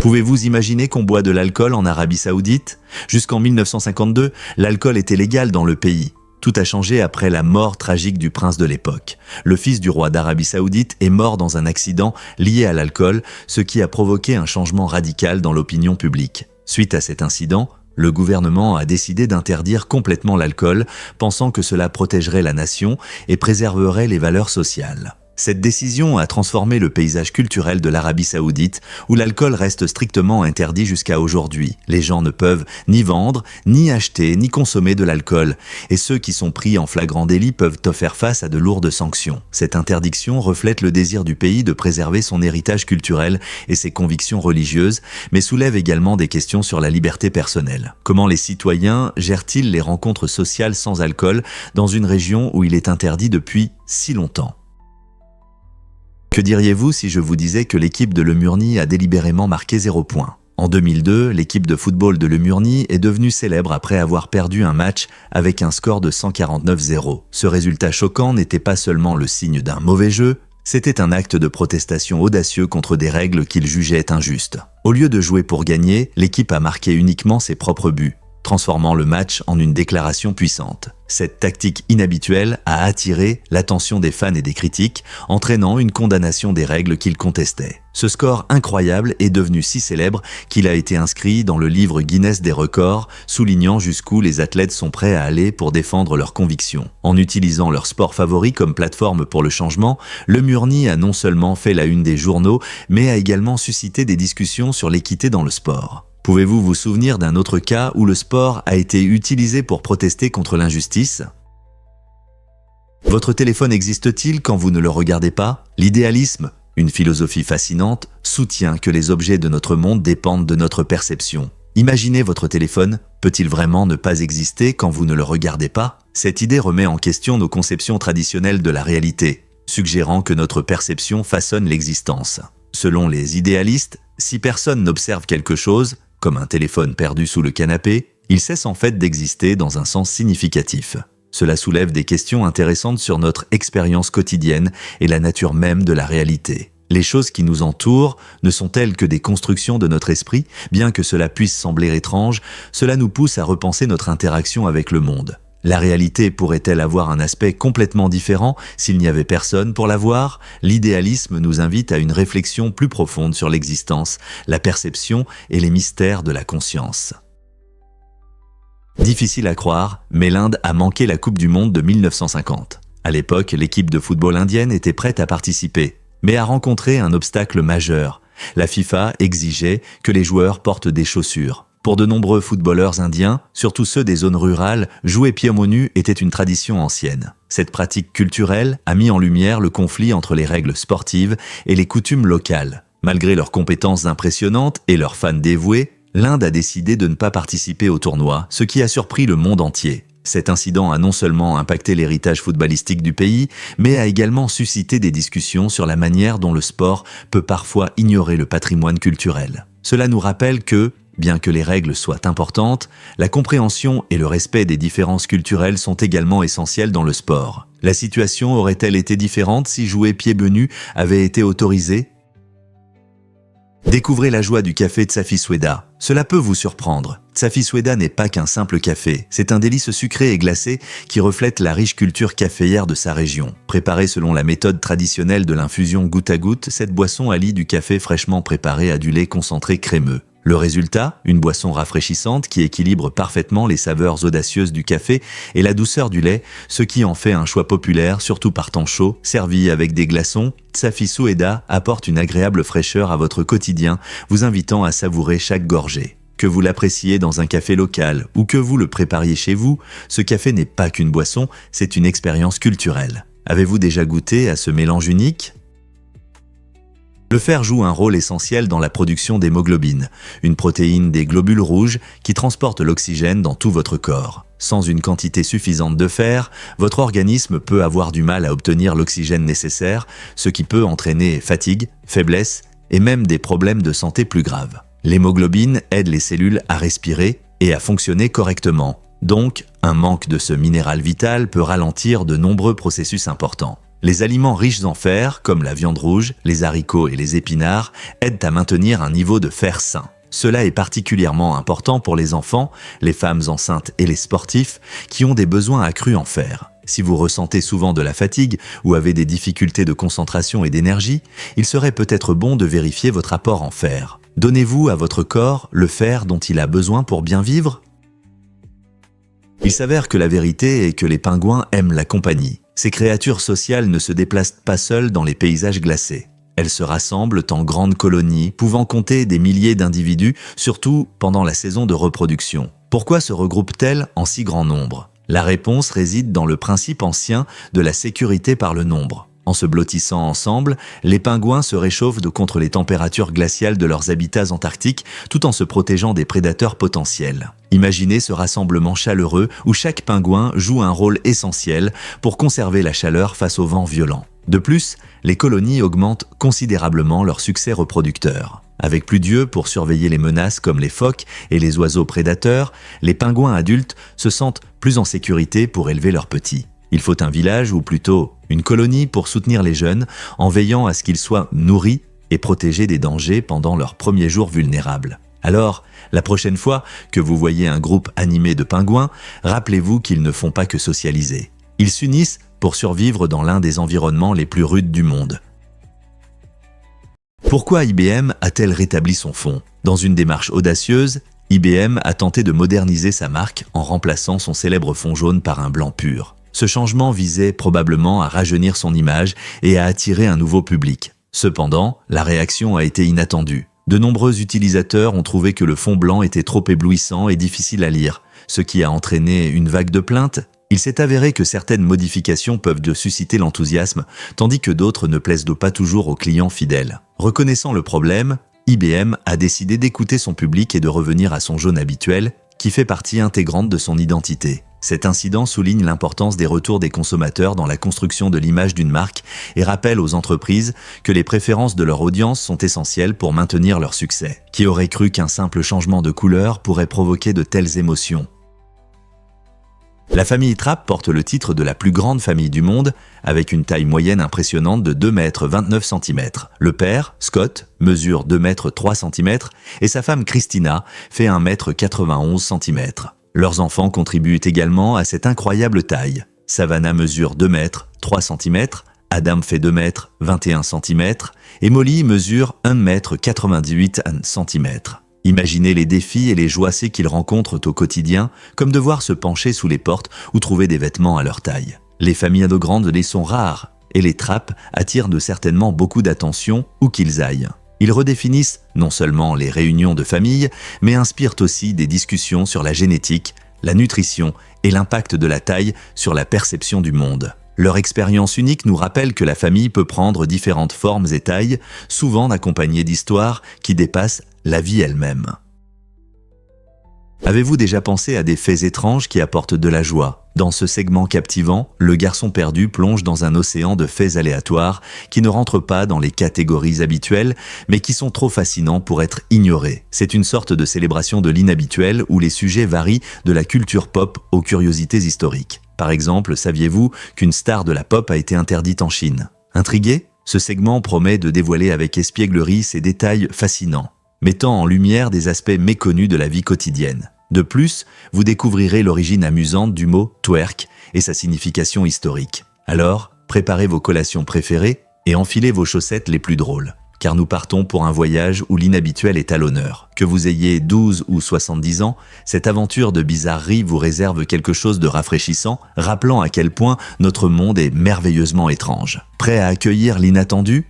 Pouvez-vous imaginer qu'on boit de l'alcool en Arabie Saoudite ? Jusqu'en 1952, l'alcool était légal dans le pays. Tout a changé après la mort tragique du prince de l'époque. Le fils du roi d'Arabie Saoudite est mort dans un accident lié à l'alcool, ce qui a provoqué un changement radical dans l'opinion publique. Suite à cet incident, le gouvernement a décidé d'interdire complètement l'alcool, pensant que cela protégerait la nation et préserverait les valeurs sociales. Cette décision a transformé le paysage culturel de l'Arabie Saoudite, où l'alcool reste strictement interdit jusqu'à aujourd'hui. Les gens ne peuvent ni vendre, ni acheter, ni consommer de l'alcool, et ceux qui sont pris en flagrant délit peuvent faire face à de lourdes sanctions. Cette interdiction reflète le désir du pays de préserver son héritage culturel et ses convictions religieuses, mais soulève également des questions sur la liberté personnelle. Comment les citoyens gèrent-ils les rencontres sociales sans alcool dans une région où il est interdit depuis si longtemps ? Que diriez-vous si je vous disais que l'équipe de Lemurny a délibérément marqué 0 points ? En 2002, l'équipe de football de Lemurny est devenue célèbre après avoir perdu un match avec un score de 149-0. Ce résultat choquant n'était pas seulement le signe d'un mauvais jeu, c'était un acte de protestation audacieux contre des règles qu'ils jugeaient injustes. Au lieu de jouer pour gagner, l'équipe a marqué uniquement ses propres buts, transformant le match en une déclaration puissante. Cette tactique inhabituelle a attiré l'attention des fans et des critiques, entraînant une condamnation des règles qu'ils contestaient. Ce score incroyable est devenu si célèbre qu'il a été inscrit dans le livre Guinness des records, soulignant jusqu'où les athlètes sont prêts à aller pour défendre leurs convictions. En utilisant leur sport favori comme plateforme pour le changement, Lemurny a non seulement fait la une des journaux, mais a également suscité des discussions sur l'équité dans le sport. Pouvez-vous vous souvenir d'un autre cas où le sport a été utilisé pour protester contre l'injustice ? Votre téléphone existe-t-il quand vous ne le regardez pas ? L'idéalisme, une philosophie fascinante, soutient que les objets de notre monde dépendent de notre perception. Imaginez votre téléphone, peut-il vraiment ne pas exister quand vous ne le regardez pas ? Cette idée remet en question nos conceptions traditionnelles de la réalité, suggérant que notre perception façonne l'existence. Selon les idéalistes, si personne n'observe quelque chose, comme un téléphone perdu sous le canapé, il cesse en fait d'exister dans un sens significatif. Cela soulève des questions intéressantes sur notre expérience quotidienne et la nature même de la réalité. Les choses qui nous entourent ne sont-elles que des constructions de notre esprit ? Bien que cela puisse sembler étrange, cela nous pousse à repenser notre interaction avec le monde. La réalité pourrait-elle avoir un aspect complètement différent s'il n'y avait personne pour la voir ? L'idéalisme nous invite à une réflexion plus profonde sur l'existence, la perception et les mystères de la conscience. Difficile à croire, mais l'Inde a manqué la Coupe du Monde de 1950. À l'époque, l'équipe de football indienne était prête à participer, mais a rencontré un obstacle majeur. La FIFA exigeait que les joueurs portent des chaussures. Pour de nombreux footballeurs indiens, surtout ceux des zones rurales, jouer pieds nus était une tradition ancienne. Cette pratique culturelle a mis en lumière le conflit entre les règles sportives et les coutumes locales. Malgré leurs compétences impressionnantes et leurs fans dévoués, l'Inde a décidé de ne pas participer au tournoi, ce qui a surpris le monde entier. Cet incident a non seulement impacté l'héritage footballistique du pays, mais a également suscité des discussions sur la manière dont le sport peut parfois ignorer le patrimoine culturel. Cela nous rappelle que, bien que les règles soient importantes, la compréhension et le respect des différences culturelles sont également essentiels dans le sport. La situation aurait-elle été différente si jouer pieds nus avait été autorisé ? Découvrez la joie du café Tsafi Sweda. Cela peut vous surprendre. Tsafi Sweda n'est pas qu'un simple café, c'est un délice sucré et glacé qui reflète la riche culture caféière de sa région. Préparée selon la méthode traditionnelle de l'infusion goutte à goutte, cette boisson allie du café fraîchement préparé à du lait concentré crémeux. Le résultat, une boisson rafraîchissante qui équilibre parfaitement les saveurs audacieuses du café et la douceur du lait, ce qui en fait un choix populaire, surtout par temps chaud. Servi avec des glaçons, Tsafi Sweda apporte une agréable fraîcheur à votre quotidien, vous invitant à savourer chaque gorgée. Que vous l'appréciez dans un café local ou que vous le prépariez chez vous, ce café n'est pas qu'une boisson, c'est une expérience culturelle. Avez-vous déjà goûté à ce mélange unique ? Le fer joue un rôle essentiel dans la production d'hémoglobine, une protéine des globules rouges qui transporte l'oxygène dans tout votre corps. Sans une quantité suffisante de fer, votre organisme peut avoir du mal à obtenir l'oxygène nécessaire, ce qui peut entraîner fatigue, faiblesse et même des problèmes de santé plus graves. L'hémoglobine aide les cellules à respirer et à fonctionner correctement. Donc, un manque de ce minéral vital peut ralentir de nombreux processus importants. Les aliments riches en fer, comme la viande rouge, les haricots et les épinards, aident à maintenir un niveau de fer sain. Cela est particulièrement important pour les enfants, les femmes enceintes et les sportifs qui ont des besoins accrus en fer. Si vous ressentez souvent de la fatigue ou avez des difficultés de concentration et d'énergie, il serait peut-être bon de vérifier votre apport en fer. Donnez-vous à votre corps le fer dont il a besoin pour bien vivre ? Il s'avère que la vérité est que les pingouins aiment la compagnie. Ces créatures sociales ne se déplacent pas seules dans les paysages glacés. Elles se rassemblent en grandes colonies, pouvant compter des milliers d'individus, surtout pendant la saison de reproduction. Pourquoi se regroupent-elles en si grand nombre ? La réponse réside dans le principe ancien de la sécurité par le nombre. En se blottissant ensemble, les pingouins se réchauffent contre les températures glaciales de leurs habitats antarctiques tout en se protégeant des prédateurs potentiels. Imaginez ce rassemblement chaleureux où chaque pingouin joue un rôle essentiel pour conserver la chaleur face aux vents violents. De plus, les colonies augmentent considérablement leur succès reproducteur. Avec plus d'yeux pour surveiller les menaces comme les phoques et les oiseaux prédateurs, les pingouins adultes se sentent plus en sécurité pour élever leurs petits. Il faut un village ou plutôt une colonie pour soutenir les jeunes en veillant à ce qu'ils soient nourris et protégés des dangers pendant leurs premiers jours vulnérables. Alors, la prochaine fois que vous voyez un groupe animé de pingouins, rappelez-vous qu'ils ne font pas que socialiser. Ils s'unissent pour survivre dans l'un des environnements les plus rudes du monde. Pourquoi IBM a-t-elle rétabli son fond ? Dans une démarche audacieuse, IBM a tenté de moderniser sa marque en remplaçant son célèbre fond jaune par un blanc pur. Ce changement visait probablement à rajeunir son image et à attirer un nouveau public. Cependant, la réaction a été inattendue. De nombreux utilisateurs ont trouvé que le fond blanc était trop éblouissant et difficile à lire, ce qui a entraîné une vague de plaintes. Il s'est avéré que certaines modifications peuvent susciter l'enthousiasme, tandis que d'autres ne plaisent pas toujours aux clients fidèles. Reconnaissant le problème, IBM a décidé d'écouter son public et de revenir à son jaune habituel, qui fait partie intégrante de son identité. Cet incident souligne l'importance des retours des consommateurs dans la construction de l'image d'une marque et rappelle aux entreprises que les préférences de leur audience sont essentielles pour maintenir leur succès. Qui aurait cru qu'un simple changement de couleur pourrait provoquer de telles émotions ? La famille Trapp porte le titre de la plus grande famille du monde, avec une taille moyenne impressionnante de 2,29 m. Le père, Scott, mesure 2,3 m et sa femme Christina fait 1,91 m. Leurs enfants contribuent également à cette incroyable taille. Savannah mesure 2 m, 3 cm, Adam fait 2 m, 21 cm et Molly mesure 1,98 cm. Imaginez les défis et les joies qu'ils rencontrent au quotidien, comme devoir se pencher sous les portes ou trouver des vêtements à leur taille. Les familles à dos grandes les sont rares, et les trappes attirent certainement beaucoup d'attention où qu'ils aillent. Ils redéfinissent non seulement les réunions de famille, mais inspirent aussi des discussions sur la génétique, la nutrition et l'impact de la taille sur la perception du monde. Leur expérience unique nous rappelle que la famille peut prendre différentes formes et tailles, souvent accompagnées d'histoires qui dépassent la vie elle-même. Avez-vous déjà pensé à des faits étranges qui apportent de la joie? Dans ce segment captivant, le garçon perdu plonge dans un océan de faits aléatoires qui ne rentrent pas dans les catégories habituelles, mais qui sont trop fascinants pour être ignorés. C'est une sorte de célébration de l'inhabituel où les sujets varient de la culture pop aux curiosités historiques. Par exemple, saviez-vous qu'une star de la pop a été interdite en Chine? Intrigué? Ce segment promet de dévoiler avec espièglerie ces détails fascinants, mettant en lumière des aspects méconnus de la vie quotidienne. De plus, vous découvrirez l'origine amusante du mot « twerk » et sa signification historique. Alors, préparez vos collations préférées et enfilez vos chaussettes les plus drôles, car nous partons pour un voyage où l'inhabituel est à l'honneur. Que vous ayez 12 ou 70 ans, cette aventure de bizarrerie vous réserve quelque chose de rafraîchissant, rappelant à quel point notre monde est merveilleusement étrange. Prêt à accueillir l'inattendu ?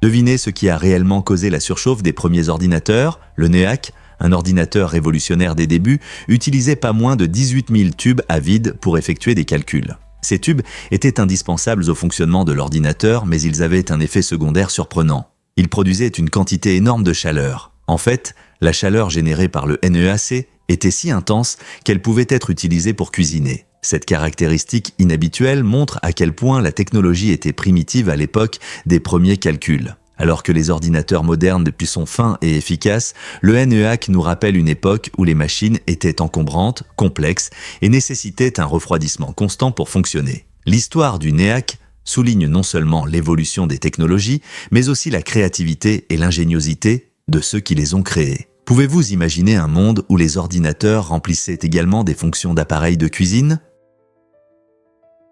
Devinez ce qui a réellement causé la surchauffe des premiers ordinateurs? Le NEAC, un ordinateur révolutionnaire des débuts, utilisait pas moins de 18 000 tubes à vide pour effectuer des calculs. Ces tubes étaient indispensables au fonctionnement de l'ordinateur, mais ils avaient un effet secondaire surprenant. Ils produisaient une quantité énorme de chaleur. En fait, la chaleur générée par le NEAC était si intense qu'elle pouvait être utilisée pour cuisiner. Cette caractéristique inhabituelle montre à quel point la technologie était primitive à l'époque des premiers calculs. Alors que les ordinateurs modernes sont fins et efficaces, le NEAC nous rappelle une époque où les machines étaient encombrantes, complexes et nécessitaient un refroidissement constant pour fonctionner. L'histoire du NEAC souligne non seulement l'évolution des technologies, mais aussi la créativité et l'ingéniosité de ceux qui les ont créés. Pouvez-vous imaginer un monde où les ordinateurs remplissaient également des fonctions d'appareils de cuisine ?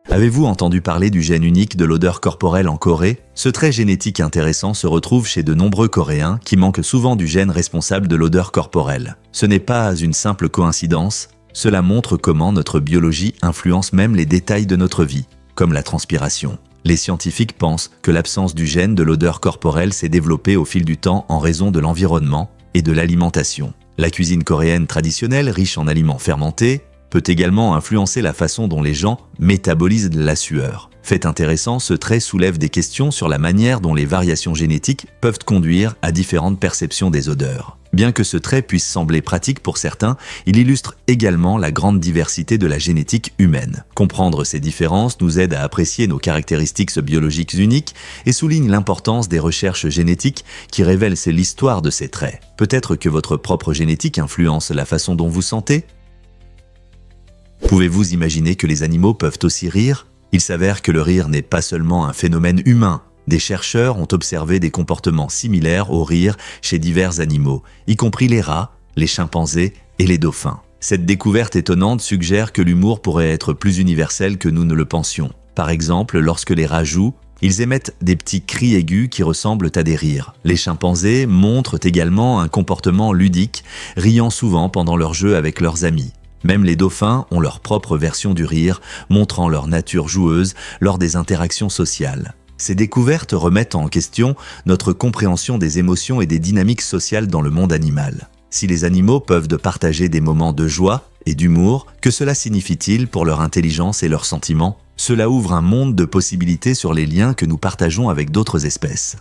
Avez-vous entendu parler du gène unique de l'odeur corporelle en Corée? Ce trait génétique intéressant se retrouve chez de nombreux Coréens qui manquent souvent du gène responsable de l'odeur corporelle. Ce n'est pas une simple coïncidence, cela montre comment notre biologie influence même les détails de notre vie, comme la transpiration. Les scientifiques pensent que l'absence du gène de l'odeur corporelle s'est développée au fil du temps en raison de l'environnement et de l'alimentation. La cuisine coréenne traditionnelle, riche en aliments fermentés, peut également influencer la façon dont les gens métabolisent la sueur. Fait intéressant, ce trait soulève des questions sur la manière dont les variations génétiques peuvent conduire à différentes perceptions des odeurs. Bien que ce trait puisse sembler pratique pour certains, il illustre également la grande diversité de la génétique humaine. Comprendre ces différences nous aide à apprécier nos caractéristiques biologiques uniques et souligne l'importance des recherches génétiques qui révèlent l'histoire de ces traits. Peut-être que votre propre génétique influence la façon dont vous sentez ? Pouvez-vous imaginer que les animaux peuvent aussi rire? Il s'avère que le rire n'est pas seulement un phénomène humain. Des chercheurs ont observé des comportements similaires au rire chez divers animaux, y compris les rats, les chimpanzés et les dauphins. Cette découverte étonnante suggère que l'humour pourrait être plus universel que nous ne le pensions. Par exemple, lorsque les rats jouent, ils émettent des petits cris aigus qui ressemblent à des rires. Les chimpanzés montrent également un comportement ludique, riant souvent pendant leurs jeux avec leurs amis. Même les dauphins ont leur propre version du rire, montrant leur nature joueuse lors des interactions sociales. Ces découvertes remettent en question notre compréhension des émotions et des dynamiques sociales dans le monde animal. Si les animaux peuvent partager des moments de joie et d'humour, que cela signifie-t-il pour leur intelligence et leurs sentiments? Cela ouvre un monde de possibilités sur les liens que nous partageons avec d'autres espèces.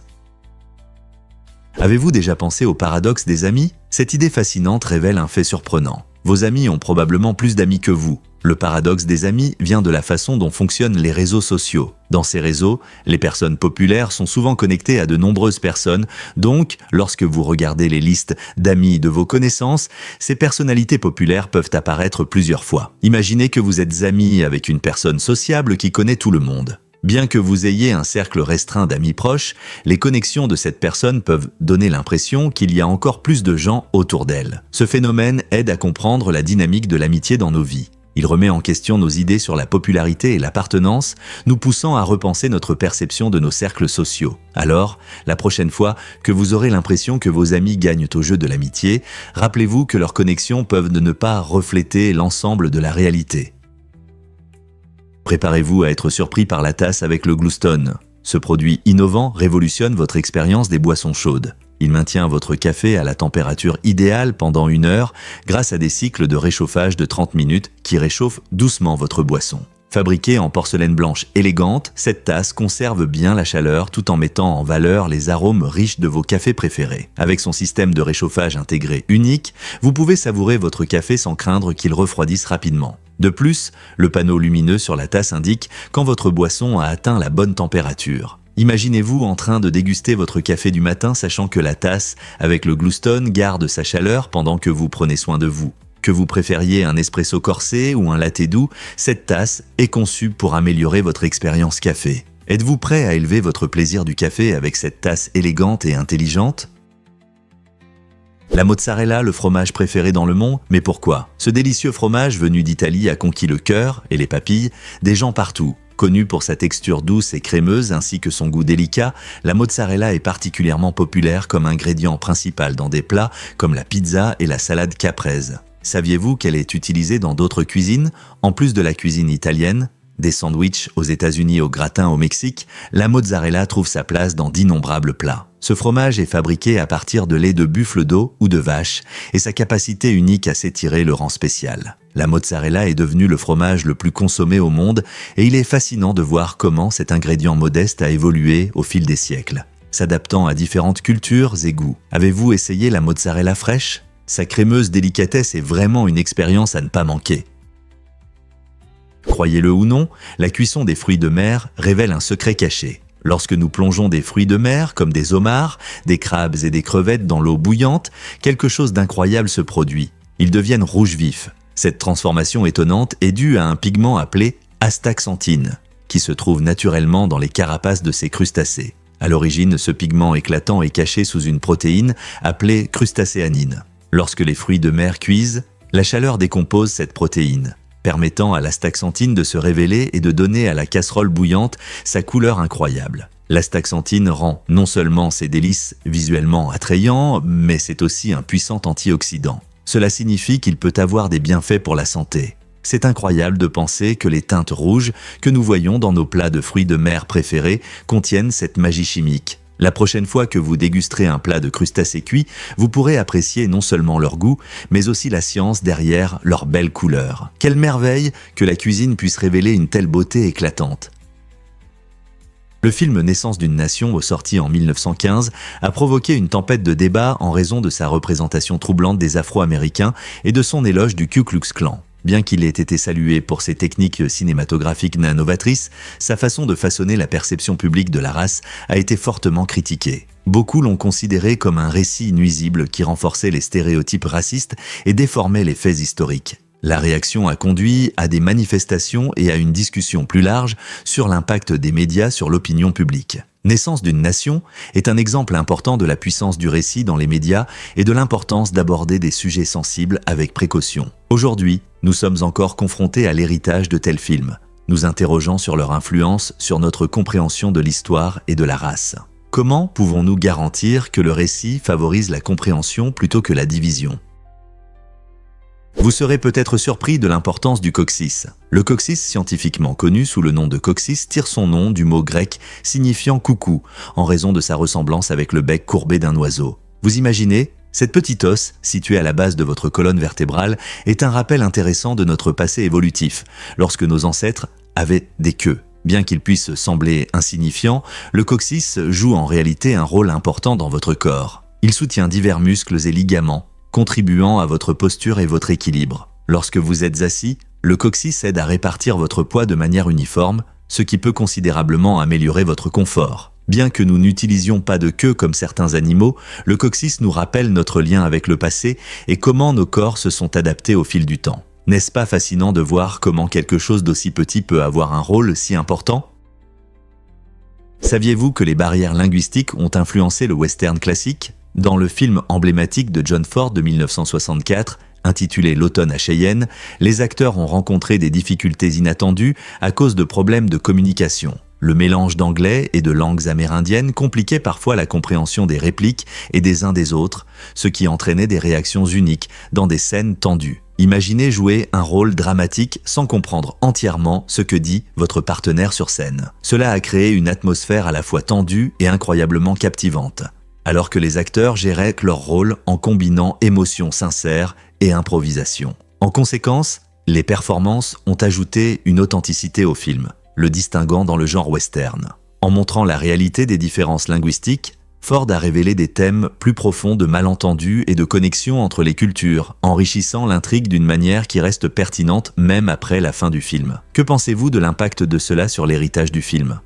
Avez-vous déjà pensé au paradoxe des amis? Cette idée fascinante révèle un fait surprenant. Vos amis ont probablement plus d'amis que vous. Le paradoxe des amis vient de la façon dont fonctionnent les réseaux sociaux. Dans ces réseaux, les personnes populaires sont souvent connectées à de nombreuses personnes, donc lorsque vous regardez les listes d'amis de vos connaissances, ces personnalités populaires peuvent apparaître plusieurs fois. Imaginez que vous êtes ami avec une personne sociable qui connaît tout le monde. Bien que vous ayez un cercle restreint d'amis proches, les connexions de cette personne peuvent donner l'impression qu'il y a encore plus de gens autour d'elle. Ce phénomène aide à comprendre la dynamique de l'amitié dans nos vies. Il remet en question nos idées sur la popularité et l'appartenance, nous poussant à repenser notre perception de nos cercles sociaux. Alors, la prochaine fois que vous aurez l'impression que vos amis gagnent au jeu de l'amitié, rappelez-vous que leurs connexions peuvent ne pas refléter l'ensemble de la réalité. Préparez-vous à être surpris par la tasse avec le Gluestone. Ce produit innovant révolutionne votre expérience des boissons chaudes. Il maintient votre café à la température idéale pendant 1 heure grâce à des cycles de réchauffage de 30 minutes qui réchauffent doucement votre boisson. Fabriquée en porcelaine blanche élégante, cette tasse conserve bien la chaleur tout en mettant en valeur les arômes riches de vos cafés préférés. Avec son système de réchauffage intégré unique, vous pouvez savourer votre café sans craindre qu'il refroidisse rapidement. De plus, le panneau lumineux sur la tasse indique quand votre boisson a atteint la bonne température. Imaginez-vous en train de déguster votre café du matin sachant que la tasse avec le Gluestone garde sa chaleur pendant que vous prenez soin de vous. Que vous préfériez un espresso corsé ou un latte doux, cette tasse est conçue pour améliorer votre expérience café. Êtes-vous prêt à élever votre plaisir du café avec cette tasse élégante et intelligente ? La mozzarella, le fromage préféré dans le monde, mais pourquoi ? Ce délicieux fromage venu d'Italie a conquis le cœur et les papilles des gens partout. Connu pour sa texture douce et crémeuse ainsi que son goût délicat, la mozzarella est particulièrement populaire comme ingrédient principal dans des plats comme la pizza et la salade caprese. Saviez-vous qu'elle est utilisée dans d'autres cuisines, en plus de la cuisine italienne ? Des sandwichs aux États-Unis au gratin au Mexique, la mozzarella trouve sa place dans d'innombrables plats. Ce fromage est fabriqué à partir de lait de buffle d'eau ou de vache et sa capacité unique à s'étirer le rend spécial. La mozzarella est devenue le fromage le plus consommé au monde et il est fascinant de voir comment cet ingrédient modeste a évolué au fil des siècles, s'adaptant à différentes cultures et goûts. Avez-vous essayé la mozzarella fraîche ? Sa crémeuse délicatesse est vraiment une expérience à ne pas manquer. Croyez-le ou non, la cuisson des fruits de mer révèle un secret caché. Lorsque nous plongeons des fruits de mer, comme des homards, des crabes et des crevettes dans l'eau bouillante, quelque chose d'incroyable se produit. Ils deviennent rouges vifs. Cette transformation étonnante est due à un pigment appelé astaxanthine, qui se trouve naturellement dans les carapaces de ces crustacés. À l'origine, ce pigment éclatant est caché sous une protéine appelée crustacéanine. Lorsque les fruits de mer cuisent, la chaleur décompose cette protéine, permettant à l'astaxanthine de se révéler et de donner à la casserole bouillante sa couleur incroyable. L'astaxanthine rend non seulement ces délices visuellement attrayants, mais c'est aussi un puissant antioxydant. Cela signifie qu'il peut avoir des bienfaits pour la santé. C'est incroyable de penser que les teintes rouges que nous voyons dans nos plats de fruits de mer préférés contiennent cette magie chimique. La prochaine fois que vous dégusterez un plat de crustacés cuits, vous pourrez apprécier non seulement leur goût, mais aussi la science derrière leur belle couleur. Quelle merveille que la cuisine puisse révéler une telle beauté éclatante. Le film Naissance d'une nation, sorti en 1915, a provoqué une tempête de débats en raison de sa représentation troublante des Afro-Américains et de son éloge du Ku Klux Klan. Bien qu'il ait été salué pour ses techniques cinématographiques novatrices, sa façon de façonner la perception publique de la race a été fortement critiquée. Beaucoup l'ont considéré comme un récit nuisible qui renforçait les stéréotypes racistes et déformait les faits historiques. La réaction a conduit à des manifestations et à une discussion plus large sur l'impact des médias sur l'opinion publique. Naissance d'une nation est un exemple important de la puissance du récit dans les médias et de l'importance d'aborder des sujets sensibles avec précaution. Aujourd'hui, nous sommes encore confrontés à l'héritage de tels films, nous interrogeant sur leur influence sur notre compréhension de l'histoire et de la race. Comment pouvons-nous garantir que le récit favorise la compréhension plutôt que la division ? Vous serez peut-être surpris de l'importance du coccyx. Le coccyx, scientifiquement connu sous le nom de coccyx, tire son nom du mot grec signifiant coucou, en raison de sa ressemblance avec le bec courbé d'un oiseau. Vous imaginez ? Cette petite os, située à la base de votre colonne vertébrale, est un rappel intéressant de notre passé évolutif, lorsque nos ancêtres avaient des queues. Bien qu'il puisse sembler insignifiant, le coccyx joue en réalité un rôle important dans votre corps. Il soutient divers muscles et ligaments, contribuant à votre posture et votre équilibre. Lorsque vous êtes assis, le coccyx aide à répartir votre poids de manière uniforme, ce qui peut considérablement améliorer votre confort. Bien que nous n'utilisions pas de queue comme certains animaux, le coccyx nous rappelle notre lien avec le passé et comment nos corps se sont adaptés au fil du temps. N'est-ce pas fascinant de voir comment quelque chose d'aussi petit peut avoir un rôle si important ? Saviez-vous que les barrières linguistiques ont influencé le western classique ? Dans le film emblématique de John Ford de 1964, intitulé L'automne à Cheyenne, les acteurs ont rencontré des difficultés inattendues à cause de problèmes de communication. Le mélange d'anglais et de langues amérindiennes compliquait parfois la compréhension des répliques et des uns des autres, ce qui entraînait des réactions uniques dans des scènes tendues. Imaginez jouer un rôle dramatique sans comprendre entièrement ce que dit votre partenaire sur scène. Cela a créé une atmosphère à la fois tendue et incroyablement captivante, alors que les acteurs géraient leur rôle en combinant émotion sincère et improvisation. En conséquence, les performances ont ajouté une authenticité au film, le distinguant dans le genre western. En montrant la réalité des différences linguistiques, Ford a révélé des thèmes plus profonds de malentendus et de connexion entre les cultures, enrichissant l'intrigue d'une manière qui reste pertinente même après la fin du film. Que pensez-vous de l'impact de cela sur l'héritage du film ?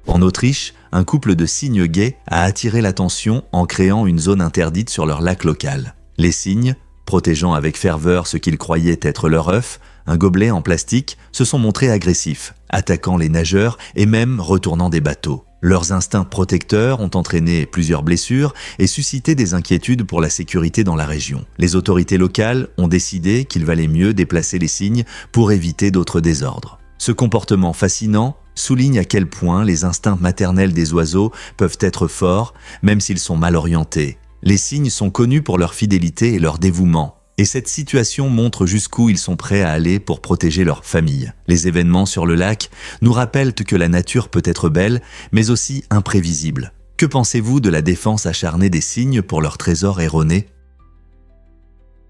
En Autriche, un couple de cygnes gays a attiré l'attention en créant une zone interdite sur leur lac local. Les cygnes, protégeant avec ferveur ce qu'ils croyaient être leur œuf, un gobelet en plastique, se sont montrés agressifs, attaquant les nageurs et même retournant des bateaux. Leurs instincts protecteurs ont entraîné plusieurs blessures et suscité des inquiétudes pour la sécurité dans la région. Les autorités locales ont décidé qu'il valait mieux déplacer les cygnes pour éviter d'autres désordres. Ce comportement fascinant souligne à quel point les instincts maternels des oiseaux peuvent être forts, même s'ils sont mal orientés. Les cygnes sont connus pour leur fidélité et leur dévouement. Et cette situation montre jusqu'où ils sont prêts à aller pour protéger leur famille. Les événements sur le lac nous rappellent que la nature peut être belle, mais aussi imprévisible. Que pensez-vous de la défense acharnée des cygnes pour leur trésor erroné ?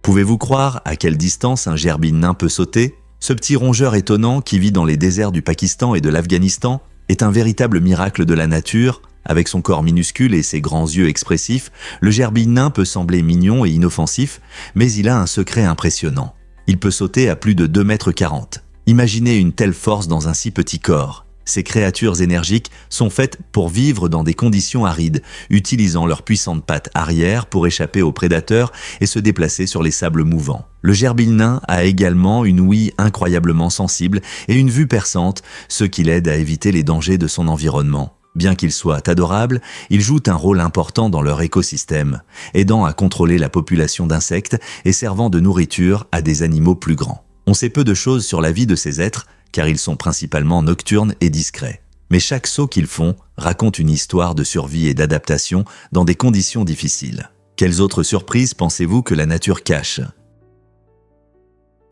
Pouvez-vous croire à quelle distance un gerbille nain peut sauter ? Ce petit rongeur étonnant qui vit dans les déserts du Pakistan et de l'Afghanistan est un véritable miracle de la nature. Avec son corps minuscule et ses grands yeux expressifs, le gerbille nain peut sembler mignon et inoffensif, mais il a un secret impressionnant. Il peut sauter à plus de 2,40 m. Imaginez une telle force dans un si petit corps. Ces créatures énergiques sont faites pour vivre dans des conditions arides, utilisant leurs puissantes pattes arrière pour échapper aux prédateurs et se déplacer sur les sables mouvants. Le gerbille nain a également une ouïe incroyablement sensible et une vue perçante, ce qui l'aide à éviter les dangers de son environnement. Bien qu'ils soient adorables, ils jouent un rôle important dans leur écosystème, aidant à contrôler la population d'insectes et servant de nourriture à des animaux plus grands. On sait peu de choses sur la vie de ces êtres, car ils sont principalement nocturnes et discrets. Mais chaque saut qu'ils font raconte une histoire de survie et d'adaptation dans des conditions difficiles. Quelles autres surprises pensez-vous que la nature cache ?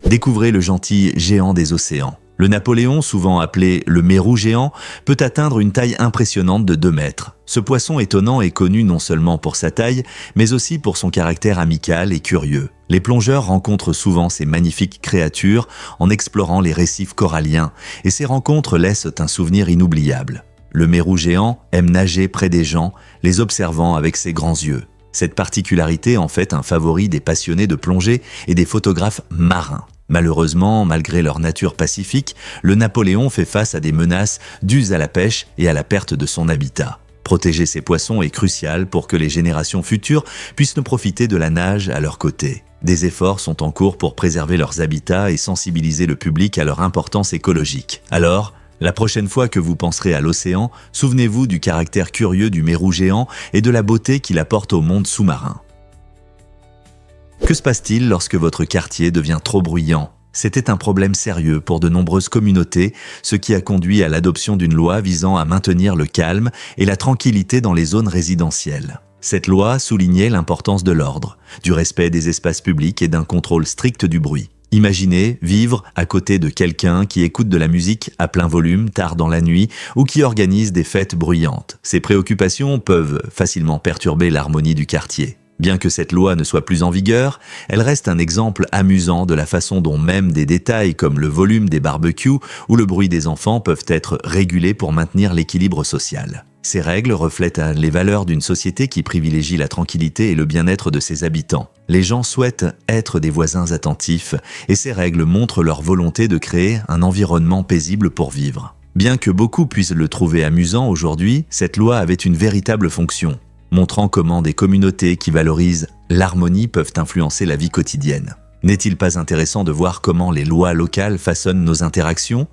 Découvrez le gentil géant des océans. Le Napoléon, souvent appelé le mérou géant, peut atteindre une taille impressionnante de 2 mètres. Ce poisson étonnant est connu non seulement pour sa taille, mais aussi pour son caractère amical et curieux. Les plongeurs rencontrent souvent ces magnifiques créatures en explorant les récifs coralliens, et ces rencontres laissent un souvenir inoubliable. Le mérou géant aime nager près des gens, les observant avec ses grands yeux. Cette particularité en fait un favori des passionnés de plongée et des photographes marins. Malheureusement, malgré leur nature pacifique, le Napoléon fait face à des menaces dues à la pêche et à la perte de son habitat. Protéger ces poissons est crucial pour que les générations futures puissent profiter de la nage à leur côté. Des efforts sont en cours pour préserver leurs habitats et sensibiliser le public à leur importance écologique. Alors, la prochaine fois que vous penserez à l'océan, souvenez-vous du caractère curieux du mérou géant et de la beauté qu'il apporte au monde sous-marin. Que se passe-t-il lorsque votre quartier devient trop bruyant ? C'était un problème sérieux pour de nombreuses communautés, ce qui a conduit à l'adoption d'une loi visant à maintenir le calme et la tranquillité dans les zones résidentielles. Cette loi soulignait l'importance de l'ordre, du respect des espaces publics et d'un contrôle strict du bruit. Imaginez vivre à côté de quelqu'un qui écoute de la musique à plein volume tard dans la nuit ou qui organise des fêtes bruyantes. Ces préoccupations peuvent facilement perturber l'harmonie du quartier. Bien que cette loi ne soit plus en vigueur, elle reste un exemple amusant de la façon dont même des détails comme le volume des barbecues ou le bruit des enfants peuvent être régulés pour maintenir l'équilibre social. Ces règles reflètent les valeurs d'une société qui privilégie la tranquillité et le bien-être de ses habitants. Les gens souhaitent être des voisins attentifs et ces règles montrent leur volonté de créer un environnement paisible pour vivre. Bien que beaucoup puissent le trouver amusant aujourd'hui, cette loi avait une véritable fonction, montrant comment des communautés qui valorisent l'harmonie peuvent influencer la vie quotidienne. N'est-il pas intéressant de voir comment les lois locales façonnent nos interactions ?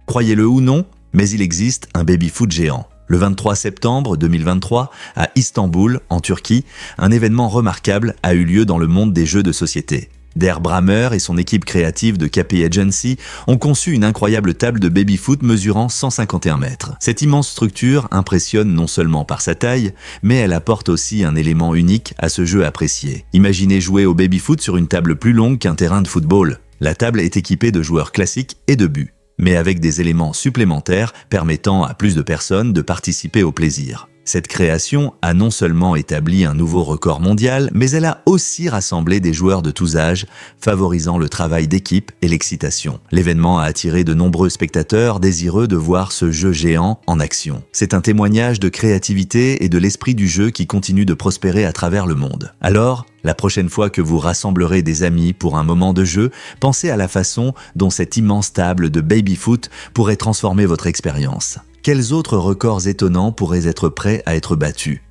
Croyez-le ou non, mais il existe un baby-foot géant. Le 23 septembre 2023, à Istanbul, en Turquie, un événement remarquable a eu lieu dans le monde des jeux de société. Der Brammer et son équipe créative de KP Agency ont conçu une incroyable table de baby-foot mesurant 151 mètres. Cette immense structure impressionne non seulement par sa taille, mais elle apporte aussi un élément unique à ce jeu apprécié. Imaginez jouer au baby-foot sur une table plus longue qu'un terrain de football. La table est équipée de joueurs classiques et de buts, mais avec des éléments supplémentaires permettant à plus de personnes de participer au plaisir. Cette création a non seulement établi un nouveau record mondial, mais elle a aussi rassemblé des joueurs de tous âges, favorisant le travail d'équipe et l'excitation. L'événement a attiré de nombreux spectateurs désireux de voir ce jeu géant en action. C'est un témoignage de créativité et de l'esprit du jeu qui continue de prospérer à travers le monde. Alors, la prochaine fois que vous rassemblerez des amis pour un moment de jeu, pensez à la façon dont cette immense table de baby-foot pourrait transformer votre expérience. Quels autres records étonnants pourraient être prêts à être battus?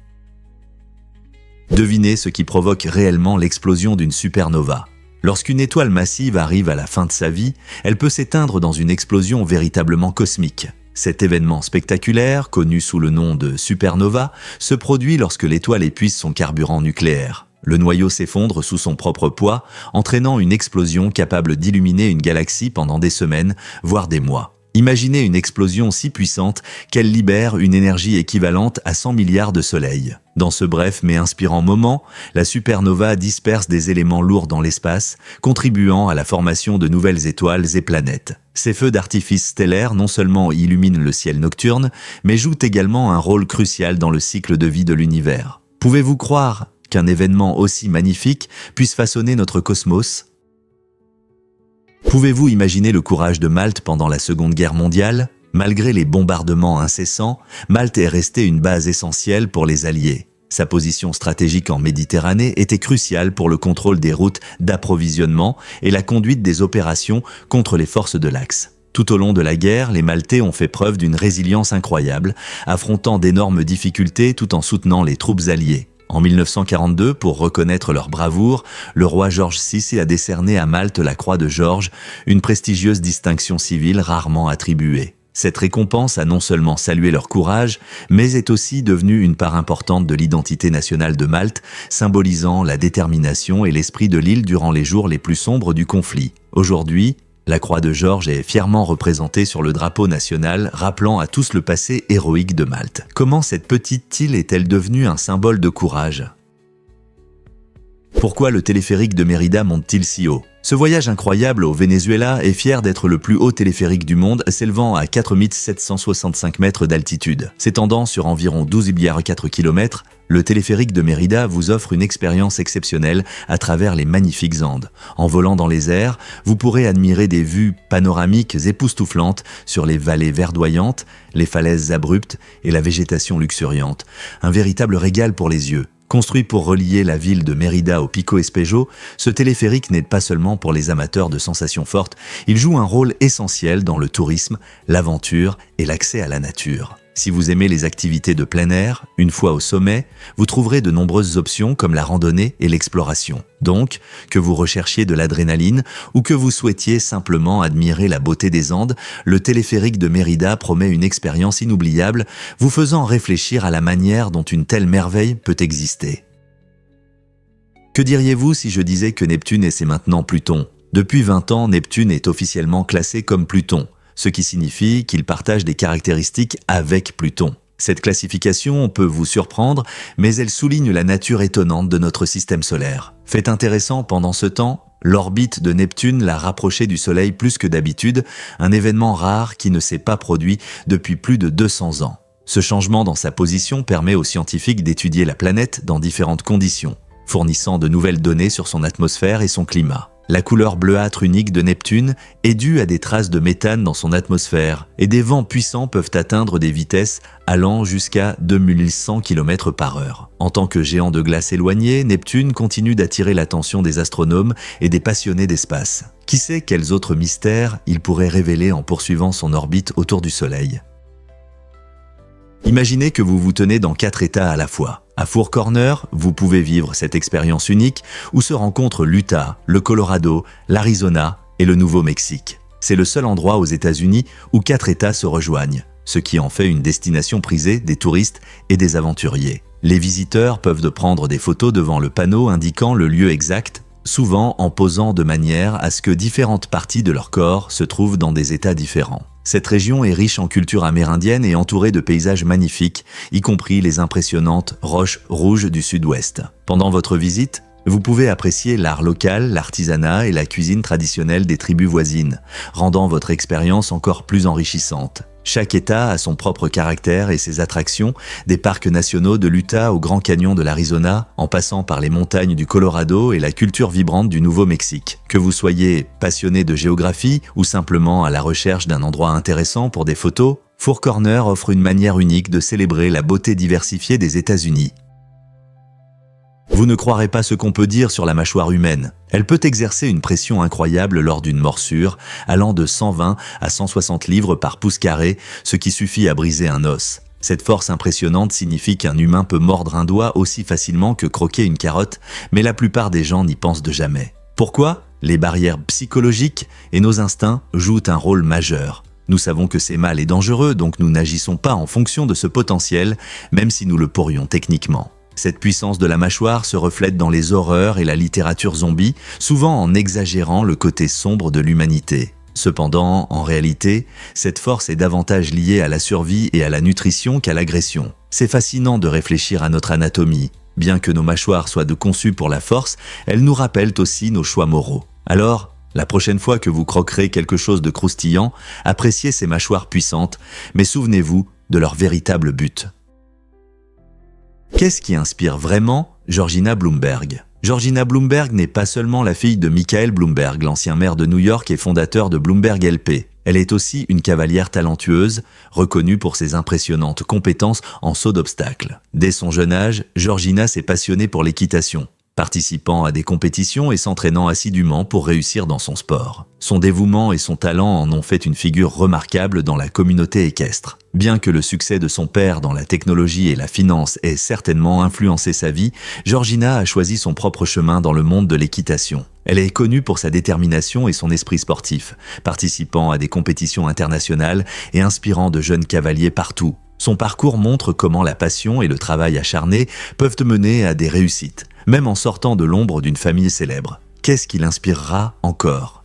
Devinez ce qui provoque réellement l'explosion d'une supernova. Lorsqu'une étoile massive arrive à la fin de sa vie, elle peut s'éteindre dans une explosion véritablement cosmique. Cet événement spectaculaire, connu sous le nom de supernova, se produit lorsque l'étoile épuise son carburant nucléaire. Le noyau s'effondre sous son propre poids, entraînant une explosion capable d'illuminer une galaxie pendant des semaines, voire des mois. Imaginez une explosion si puissante qu'elle libère une énergie équivalente à 100 milliards de soleils. Dans ce bref mais inspirant moment, la supernova disperse des éléments lourds dans l'espace, contribuant à la formation de nouvelles étoiles et planètes. Ces feux d'artifice stellaires non seulement illuminent le ciel nocturne, mais jouent également un rôle crucial dans le cycle de vie de l'univers. Pouvez-vous croire qu'un événement aussi magnifique puisse façonner notre cosmos ? Pouvez-vous imaginer le courage de Malte pendant la Seconde Guerre mondiale? Malgré les bombardements incessants, Malte est restée une base essentielle pour les Alliés. Sa position stratégique en Méditerranée était cruciale pour le contrôle des routes d'approvisionnement et la conduite des opérations contre les forces de l'Axe. Tout au long de la guerre, les Maltais ont fait preuve d'une résilience incroyable, affrontant d'énormes difficultés tout en soutenant les troupes alliées. En 1942, pour reconnaître leur bravoure, le roi George VI a décerné à Malte la Croix de George, une prestigieuse distinction civile rarement attribuée. Cette récompense a non seulement salué leur courage, mais est aussi devenue une part importante de l'identité nationale de Malte, symbolisant la détermination et l'esprit de l'île durant les jours les plus sombres du conflit. Aujourd'hui, la Croix de George est fièrement représentée sur le drapeau national, rappelant à tous le passé héroïque de Malte. Comment cette petite île est-elle devenue un symbole de courage? Pourquoi le téléphérique de Mérida monte-t-il si haut? Ce voyage incroyable au Venezuela est fier d'être le plus haut téléphérique du monde, s'élevant à 4765 mètres d'altitude. S'étendant sur environ 12,4 km, le téléphérique de Mérida vous offre une expérience exceptionnelle à travers les magnifiques Andes. En volant dans les airs, vous pourrez admirer des vues panoramiques époustouflantes sur les vallées verdoyantes, les falaises abruptes et la végétation luxuriante. Un véritable régal pour les yeux. Construit pour relier la ville de Mérida au Pico Espejo, ce téléphérique n'est pas seulement pour les amateurs de sensations fortes, il joue un rôle essentiel dans le tourisme, l'aventure et l'accès à la nature. Si vous aimez les activités de plein air, une fois au sommet, vous trouverez de nombreuses options comme la randonnée et l'exploration. Donc, que vous recherchiez de l'adrénaline ou que vous souhaitiez simplement admirer la beauté des Andes, le téléphérique de Mérida promet une expérience inoubliable, vous faisant réfléchir à la manière dont une telle merveille peut exister. Que diriez-vous si je disais que Neptune c'est maintenant Pluton? Depuis 20 ans, Neptune est officiellement classé comme Pluton, ce qui signifie qu'il partage des caractéristiques avec Pluton. Cette classification peut vous surprendre, mais elle souligne la nature étonnante de notre système solaire. Fait intéressant pendant ce temps, l'orbite de Neptune l'a rapproché du Soleil plus que d'habitude, un événement rare qui ne s'est pas produit depuis plus de 200 ans. Ce changement dans sa position permet aux scientifiques d'étudier la planète dans différentes conditions, fournissant de nouvelles données sur son atmosphère et son climat. La couleur bleuâtre unique de Neptune est due à des traces de méthane dans son atmosphère et des vents puissants peuvent atteindre des vitesses allant jusqu'à 2100 km/h. En tant que géant de glace éloigné, Neptune continue d'attirer l'attention des astronomes et des passionnés d'espace. Qui sait quels autres mystères il pourrait révéler en poursuivant son orbite autour du Soleil? Imaginez que vous vous tenez dans 4 États à la fois. À Four Corner, vous pouvez vivre cette expérience unique où se rencontrent l'Utah, le Colorado, l'Arizona et le Nouveau-Mexique. C'est le seul endroit aux États-Unis où 4 États se rejoignent, ce qui en fait une destination prisée des touristes et des aventuriers. Les visiteurs peuvent prendre des photos devant le panneau indiquant le lieu exact souvent en posant de manière à ce que différentes parties de leur corps se trouvent dans des états différents. Cette région est riche en culture amérindienne et entourée de paysages magnifiques, y compris les impressionnantes roches rouges du sud-ouest. Pendant votre visite, vous pouvez apprécier l'art local, l'artisanat et la cuisine traditionnelle des tribus voisines, rendant votre expérience encore plus enrichissante. Chaque État a son propre caractère et ses attractions, des parcs nationaux de l'Utah au Grand Canyon de l'Arizona, en passant par les montagnes du Colorado et la culture vibrante du Nouveau-Mexique. Que vous soyez passionné de géographie ou simplement à la recherche d'un endroit intéressant pour des photos, Four Corner offre une manière unique de célébrer la beauté diversifiée des États-Unis. Vous ne croirez pas ce qu'on peut dire sur la mâchoire humaine. Elle peut exercer une pression incroyable lors d'une morsure, allant de 120 à 160 livres par pouce carré, ce qui suffit à briser un os. Cette force impressionnante signifie qu'un humain peut mordre un doigt aussi facilement que croquer une carotte, mais la plupart des gens n'y pensent de jamais. Pourquoi ? Les barrières psychologiques et nos instincts jouent un rôle majeur. Nous savons que c'est mal et dangereux, donc nous n'agissons pas en fonction de ce potentiel, même si nous le pourrions techniquement. Cette puissance de la mâchoire se reflète dans les horreurs et la littérature zombie, souvent en exagérant le côté sombre de l'humanité. Cependant, en réalité, cette force est davantage liée à la survie et à la nutrition qu'à l'agression. C'est fascinant de réfléchir à notre anatomie. Bien que nos mâchoires soient conçues pour la force, elles nous rappellent aussi nos choix moraux. Alors, la prochaine fois que vous croquerez quelque chose de croustillant, appréciez ces mâchoires puissantes, mais souvenez-vous de leur véritable but. Qu'est-ce qui inspire vraiment Georgina Bloomberg ? Georgina Bloomberg n'est pas seulement la fille de Michael Bloomberg, l'ancien maire de New York et fondateur de Bloomberg LP. Elle est aussi une cavalière talentueuse, reconnue pour ses impressionnantes compétences en saut d'obstacles. Dès son jeune âge, Georgina s'est passionnée pour l'équitation, participant à des compétitions et s'entraînant assidûment pour réussir dans son sport. Son dévouement et son talent en ont fait une figure remarquable dans la communauté équestre. Bien que le succès de son père dans la technologie et la finance ait certainement influencé sa vie, Georgina a choisi son propre chemin dans le monde de l'équitation. Elle est connue pour sa détermination et son esprit sportif, participant à des compétitions internationales et inspirant de jeunes cavaliers partout. Son parcours montre comment la passion et le travail acharné peuvent mener à des réussites, même en sortant de l'ombre d'une famille célèbre. Qu'est-ce qui l'inspirera encore ?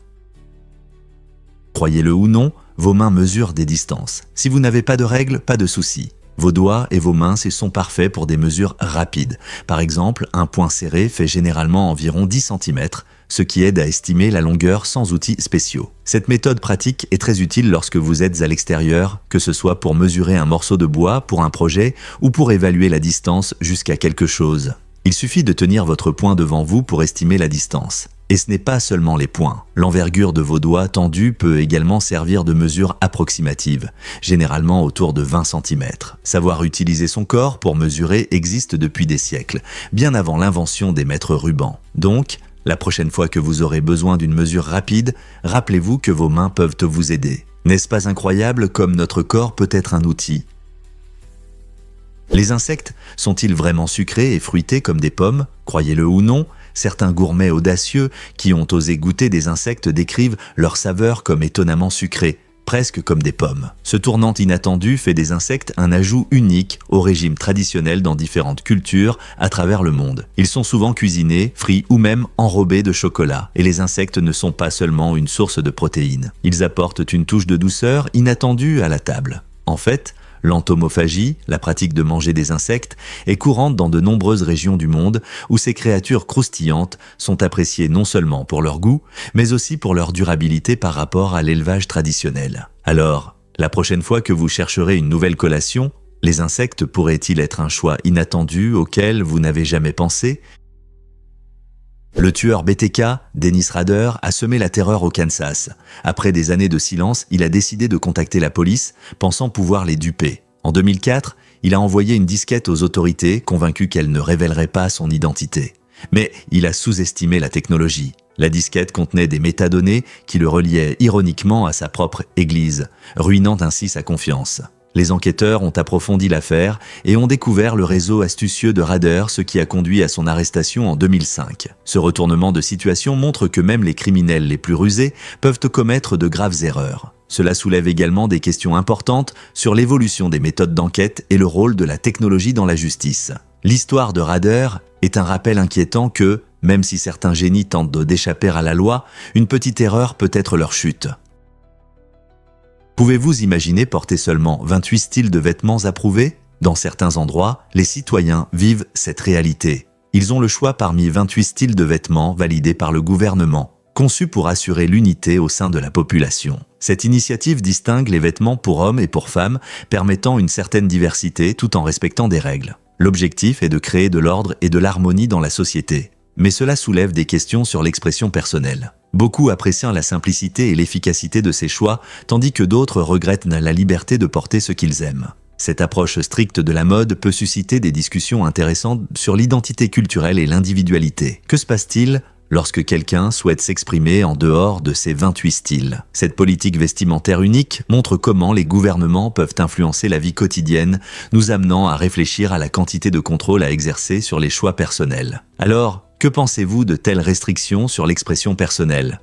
Croyez-le ou non, vos mains mesurent des distances. Si vous n'avez pas de règles, pas de soucis. Vos doigts et vos mains sont parfaits pour des mesures rapides. Par exemple, un poing serré fait généralement environ 10 cm, ce qui aide à estimer la longueur sans outils spéciaux. Cette méthode pratique est très utile lorsque vous êtes à l'extérieur, que ce soit pour mesurer un morceau de bois pour un projet ou pour évaluer la distance jusqu'à quelque chose. Il suffit de tenir votre poing devant vous pour estimer la distance. Et ce n'est pas seulement les poings. L'envergure de vos doigts tendus peut également servir de mesure approximative, généralement autour de 20 cm. Savoir utiliser son corps pour mesurer existe depuis des siècles, bien avant l'invention des mètres rubans. Donc, la prochaine fois que vous aurez besoin d'une mesure rapide, rappelez-vous que vos mains peuvent vous aider. N'est-ce pas incroyable comme notre corps peut être un outil ? Les insectes sont-ils vraiment sucrés et fruités comme des pommes ? Croyez-le ou non, certains gourmets audacieux qui ont osé goûter des insectes décrivent leur saveur comme étonnamment sucrée, presque comme des pommes. Ce tournant inattendu fait des insectes un ajout unique au régime traditionnel dans différentes cultures à travers le monde. Ils sont souvent cuisinés, frits ou même enrobés de chocolat. Et les insectes ne sont pas seulement une source de protéines. Ils apportent une touche de douceur inattendue à la table. En fait, l'entomophagie, la pratique de manger des insectes, est courante dans de nombreuses régions du monde où ces créatures croustillantes sont appréciées non seulement pour leur goût, mais aussi pour leur durabilité par rapport à l'élevage traditionnel. Alors, la prochaine fois que vous chercherez une nouvelle collation, les insectes pourraient-ils être un choix inattendu auquel vous n'avez jamais pensé ? Le tueur BTK, Dennis Rader, a semé la terreur au Kansas. Après des années de silence, il a décidé de contacter la police, pensant pouvoir les duper. En 2004, il a envoyé une disquette aux autorités, convaincu qu'elle ne révélerait pas son identité. Mais il a sous-estimé la technologie. La disquette contenait des métadonnées qui le reliaient ironiquement à sa propre église, ruinant ainsi sa confiance. Les enquêteurs ont approfondi l'affaire et ont découvert le réseau astucieux de Rader, ce qui a conduit à son arrestation en 2005. Ce retournement de situation montre que même les criminels les plus rusés peuvent commettre de graves erreurs. Cela soulève également des questions importantes sur l'évolution des méthodes d'enquête et le rôle de la technologie dans la justice. L'histoire de Rader est un rappel inquiétant que, Même si certains génies tentent d'échapper à la loi, une petite erreur peut être leur chute. Pouvez-vous imaginer porter seulement 28 styles de vêtements approuvés? Dans certains endroits, les citoyens vivent cette réalité. Ils ont le choix parmi 28 styles de vêtements validés par le gouvernement, conçus pour assurer l'unité au sein de la population. Cette initiative distingue les vêtements pour hommes et pour femmes, permettant une certaine diversité tout en respectant des règles. L'objectif est de créer de l'ordre et de l'harmonie dans la société. Mais cela soulève des questions sur l'expression personnelle. Beaucoup apprécient la simplicité et l'efficacité de ces choix, tandis que d'autres regrettent la liberté de porter ce qu'ils aiment. Cette approche stricte de la mode peut susciter des discussions intéressantes sur l'identité culturelle et l'individualité. Que se passe-t-il lorsque quelqu'un souhaite s'exprimer en dehors de ces 28 styles? Cette politique vestimentaire unique montre comment les gouvernements peuvent influencer la vie quotidienne, nous amenant à réfléchir à la quantité de contrôle à exercer sur les choix personnels. Alors, que pensez-vous de telles restrictions sur l'expression personnelle?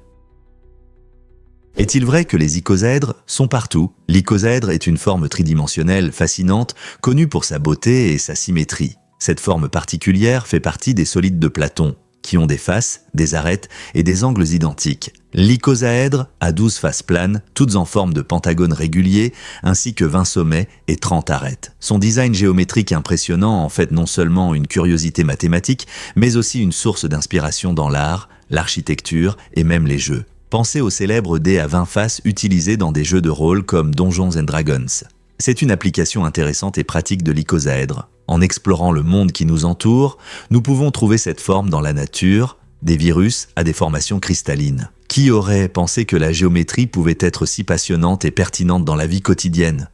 Est-il vrai que les icosaèdres sont partout? L'icosaèdre est une forme tridimensionnelle fascinante, connue pour sa beauté et sa symétrie. Cette forme particulière fait partie des solides de Platon, qui ont des faces, des arêtes et des angles identiques. L'icosaèdre a 12 faces planes, toutes en forme de pentagone régulier, ainsi que 20 sommets et 30 arêtes. Son design géométrique impressionnant en fait non seulement une curiosité mathématique, mais aussi une source d'inspiration dans l'art, l'architecture et même les jeux. Pensez au célèbre dé à 20 faces utilisé dans des jeux de rôle comme Donjons & Dragons. C'est une application intéressante et pratique de l'icosaèdre. En explorant le monde qui nous entoure, nous pouvons trouver cette forme dans la nature, des virus à des formations cristallines. Qui aurait pensé que la géométrie pouvait être si passionnante et pertinente dans la vie quotidienne?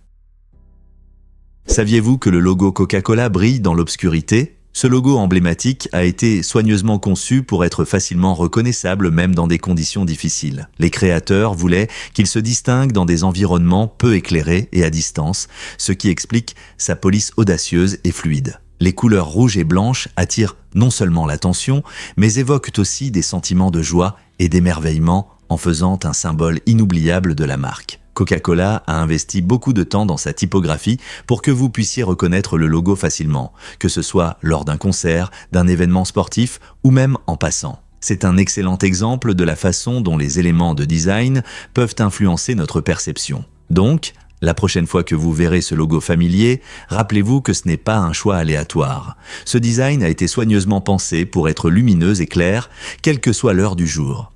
Saviez-vous que le logo Coca-Cola brille dans l'obscurité? Ce logo emblématique a été soigneusement conçu pour être facilement reconnaissable même dans des conditions difficiles. Les créateurs voulaient qu'il se distingue dans des environnements peu éclairés et à distance, ce qui explique sa police audacieuse et fluide. Les couleurs rouges et blanches attirent non seulement l'attention, mais évoquent aussi des sentiments de joie et d'émerveillement en faisant un symbole inoubliable de la marque. Coca-Cola a investi beaucoup de temps dans sa typographie pour que vous puissiez reconnaître le logo facilement, que ce soit lors d'un concert, d'un événement sportif ou même en passant. C'est un excellent exemple de la façon dont les éléments de design peuvent influencer notre perception. Donc, la prochaine fois que vous verrez ce logo familier, rappelez-vous que ce n'est pas un choix aléatoire. Ce design a été soigneusement pensé pour être lumineux et clair, quelle que soit l'heure du jour.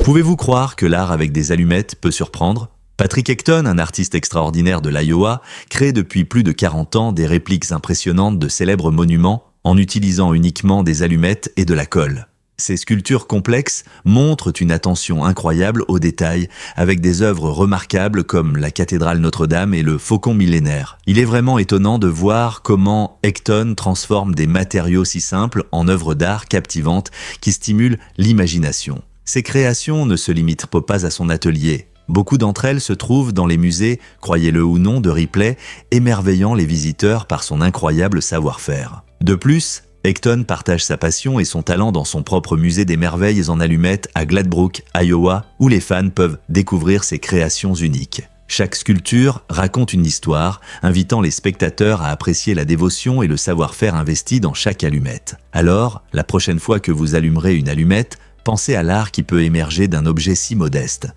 Pouvez-vous croire que l'art avec des allumettes peut surprendre? Patrick Hecton, un artiste extraordinaire de l'Iowa, crée depuis plus de 40 ans des répliques impressionnantes de célèbres monuments en utilisant uniquement des allumettes et de la colle. Ces sculptures complexes montrent une attention incroyable aux détails, avec des œuvres remarquables comme la cathédrale Notre-Dame et le Faucon millénaire. Il est vraiment étonnant de voir comment Hecton transforme des matériaux si simples en œuvres d'art captivantes qui stimulent l'imagination. Ses créations ne se limitent pas à son atelier. Beaucoup d'entre elles se trouvent dans les musées, croyez-le ou non, de Ripley, émerveillant les visiteurs par son incroyable savoir-faire. De plus, Hecton partage sa passion et son talent dans son propre musée des merveilles en allumettes à Gladbrook, Iowa, où les fans peuvent découvrir ses créations uniques. Chaque sculpture raconte une histoire, invitant les spectateurs à apprécier la dévotion et le savoir-faire investi dans chaque allumette. Alors, la prochaine fois que vous allumerez une allumette, pensez à l'art qui peut émerger d'un objet si modeste.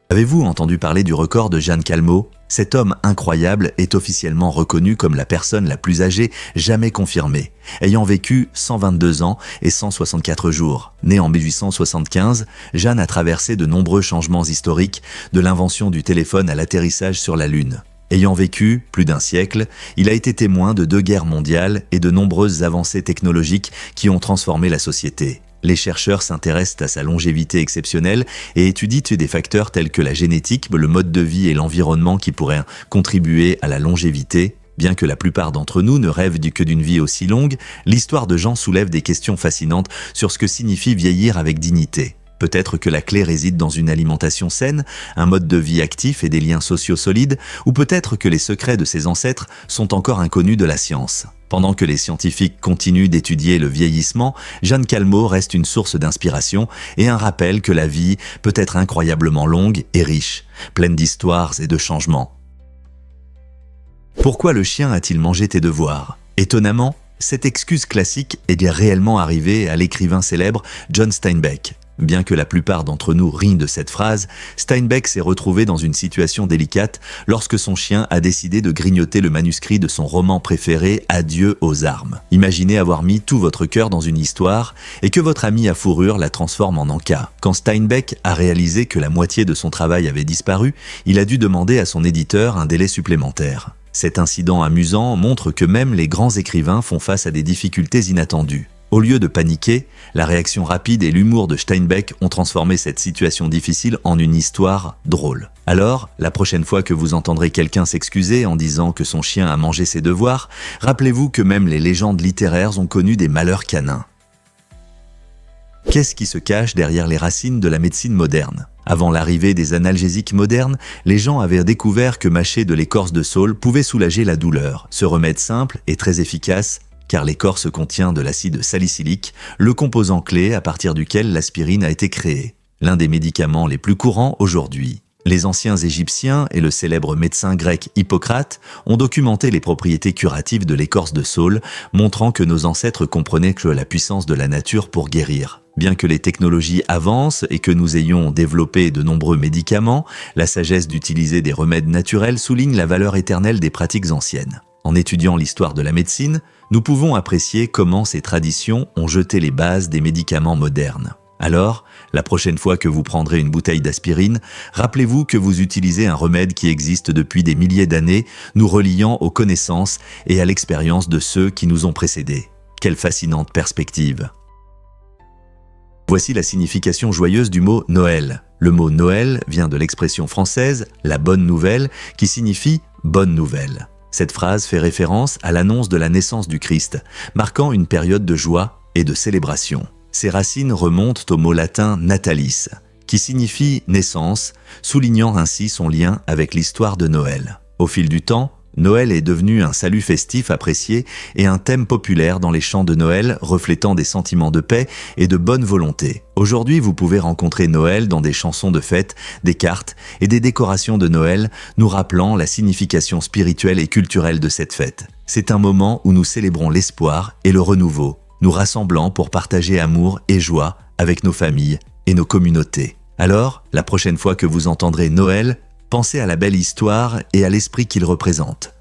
Avez-vous entendu parler du record de Jeanne Calment? Cet homme incroyable est officiellement reconnu comme la personne la plus âgée jamais confirmée, ayant vécu 122 ans et 164 jours. Né en 1875, Jeanne a traversé de nombreux changements historiques, de l'invention du téléphone à l'atterrissage sur la Lune. Ayant vécu plus d'un siècle, il a été témoin de 2 guerres mondiales et de nombreuses avancées technologiques qui ont transformé la société. Les chercheurs s'intéressent à sa longévité exceptionnelle et étudient des facteurs tels que la génétique, le mode de vie et l'environnement qui pourraient contribuer à la longévité. Bien que la plupart d'entre nous ne rêvent que d'une vie aussi longue, l'histoire de Jean soulève des questions fascinantes sur ce que signifie vieillir avec dignité. Peut-être que la clé réside dans une alimentation saine, un mode de vie actif et des liens sociaux solides, ou peut-être que les secrets de ses ancêtres sont encore inconnus de la science. Pendant que les scientifiques continuent d'étudier le vieillissement, Jeanne Calment reste une source d'inspiration et un rappel que la vie peut être incroyablement longue et riche, pleine d'histoires et de changements. Pourquoi le chien a-t-il mangé tes devoirs? Étonnamment, Cette excuse classique est réellement arrivée à l'écrivain célèbre John Steinbeck. Bien que la plupart d'entre nous rient de cette phrase, Steinbeck s'est retrouvé dans une situation délicate lorsque son chien a décidé de grignoter le manuscrit de son roman préféré Adieu aux armes. Imaginez avoir mis tout votre cœur dans une histoire et que votre ami à fourrure la transforme en encas. Quand Steinbeck a réalisé que la moitié de son travail avait disparu, il a dû demander à son éditeur un délai supplémentaire. Cet incident amusant montre que même les grands écrivains font face à des difficultés inattendues. Au lieu de paniquer, la réaction rapide et l'humour de Steinbeck ont transformé cette situation difficile en une histoire drôle. Alors, la prochaine fois que vous entendrez quelqu'un s'excuser en disant que son chien a mangé ses devoirs, rappelez-vous que même les légendes littéraires ont connu des malheurs canins. Qu'est-ce qui se cache derrière les racines de la médecine moderne ? Avant l'arrivée des analgésiques modernes, les gens avaient découvert que mâcher de l'écorce de saule pouvait soulager la douleur. Ce remède simple et très efficace, car l'écorce contient de l'acide salicylique, le composant clé à partir duquel l'aspirine a été créée, l'un des médicaments les plus courants aujourd'hui. Les anciens Égyptiens et le célèbre médecin grec Hippocrate ont documenté les propriétés curatives de l'écorce de saule, montrant que nos ancêtres comprenaient que la puissance de la nature pour guérir. Bien que les technologies avancent et que nous ayons développé de nombreux médicaments, la sagesse d'utiliser des remèdes naturels souligne la valeur éternelle des pratiques anciennes. En étudiant l'histoire de la médecine, nous pouvons apprécier comment ces traditions ont jeté les bases des médicaments modernes. Alors, la prochaine fois que vous prendrez une bouteille d'aspirine, rappelez-vous que vous utilisez un remède qui existe depuis des milliers d'années, nous reliant aux connaissances et à l'expérience de ceux qui nous ont précédés. Quelle fascinante perspective! Voici la signification joyeuse du mot Noël. Le mot Noël vient de l'expression française « la bonne nouvelle » qui signifie « bonne nouvelle ». Cette phrase fait référence à l'annonce de la naissance du Christ, marquant une période de joie et de célébration. Ses racines remontent au mot latin natalis, qui signifie naissance, soulignant ainsi son lien avec l'histoire de Noël. Au fil du temps, Noël est devenu un salut festif apprécié et un thème populaire dans les chants de Noël reflétant des sentiments de paix et de bonne volonté. Aujourd'hui, vous pouvez rencontrer Noël dans des chansons de fête, des cartes et des décorations de Noël, nous rappelant la signification spirituelle et culturelle de cette fête. C'est un moment où nous célébrons l'espoir et le renouveau, nous rassemblant pour partager amour et joie avec nos familles et nos communautés. Alors, la prochaine fois que vous entendrez Noël, pensez à la belle histoire et à l'esprit qu'il représente.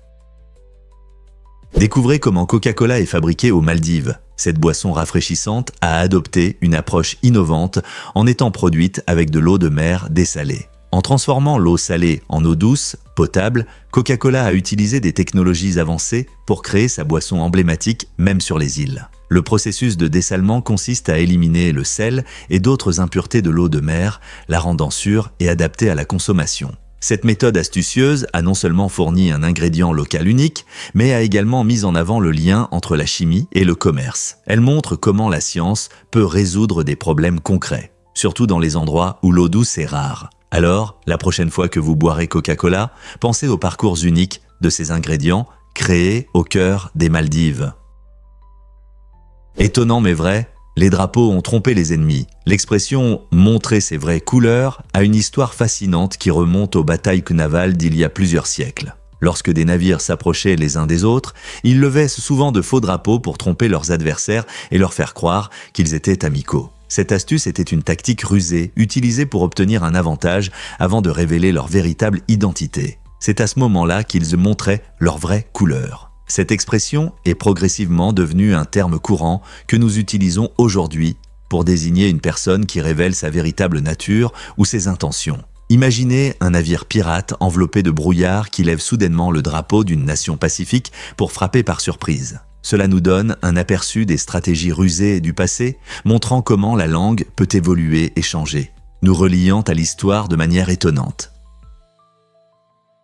Découvrez comment Coca-Cola est fabriquée aux Maldives. Cette boisson rafraîchissante a adopté une approche innovante en étant produite avec de l'eau de mer dessalée. En transformant l'eau salée en eau douce, potable, Coca-Cola a utilisé des technologies avancées pour créer sa boisson emblématique même sur les îles. Le processus de dessalement consiste à éliminer le sel et d'autres impuretés de l'eau de mer, la rendant sûre et adaptée à la consommation. Cette méthode astucieuse a non seulement fourni un ingrédient local unique, mais a également mis en avant le lien entre la chimie et le commerce. Elle montre comment la science peut résoudre des problèmes concrets, surtout dans les endroits où l'eau douce est rare. Alors, la prochaine fois que vous boirez Coca-Cola, pensez aux parcours uniques de ces ingrédients créés au cœur des Maldives. Étonnant mais vrai, les drapeaux ont trompé les ennemis. L'expression « montrer ses vraies couleurs » a une histoire fascinante qui remonte aux batailles navales d'il y a plusieurs siècles. Lorsque des navires s'approchaient les uns des autres, ils levaient souvent de faux drapeaux pour tromper leurs adversaires et leur faire croire qu'ils étaient amicaux. Cette astuce était une tactique rusée, utilisée pour obtenir un avantage avant de révéler leur véritable identité. C'est à ce moment-là qu'ils montraient leurs vraies couleurs. Cette expression est progressivement devenue un terme courant que nous utilisons aujourd'hui pour désigner une personne qui révèle sa véritable nature ou ses intentions. Imaginez un navire pirate enveloppé de brouillard qui lève soudainement le drapeau d'une nation pacifique pour frapper par surprise. Cela nous donne un aperçu des stratégies rusées du passé, montrant comment la langue peut évoluer et changer, nous reliant à l'histoire de manière étonnante.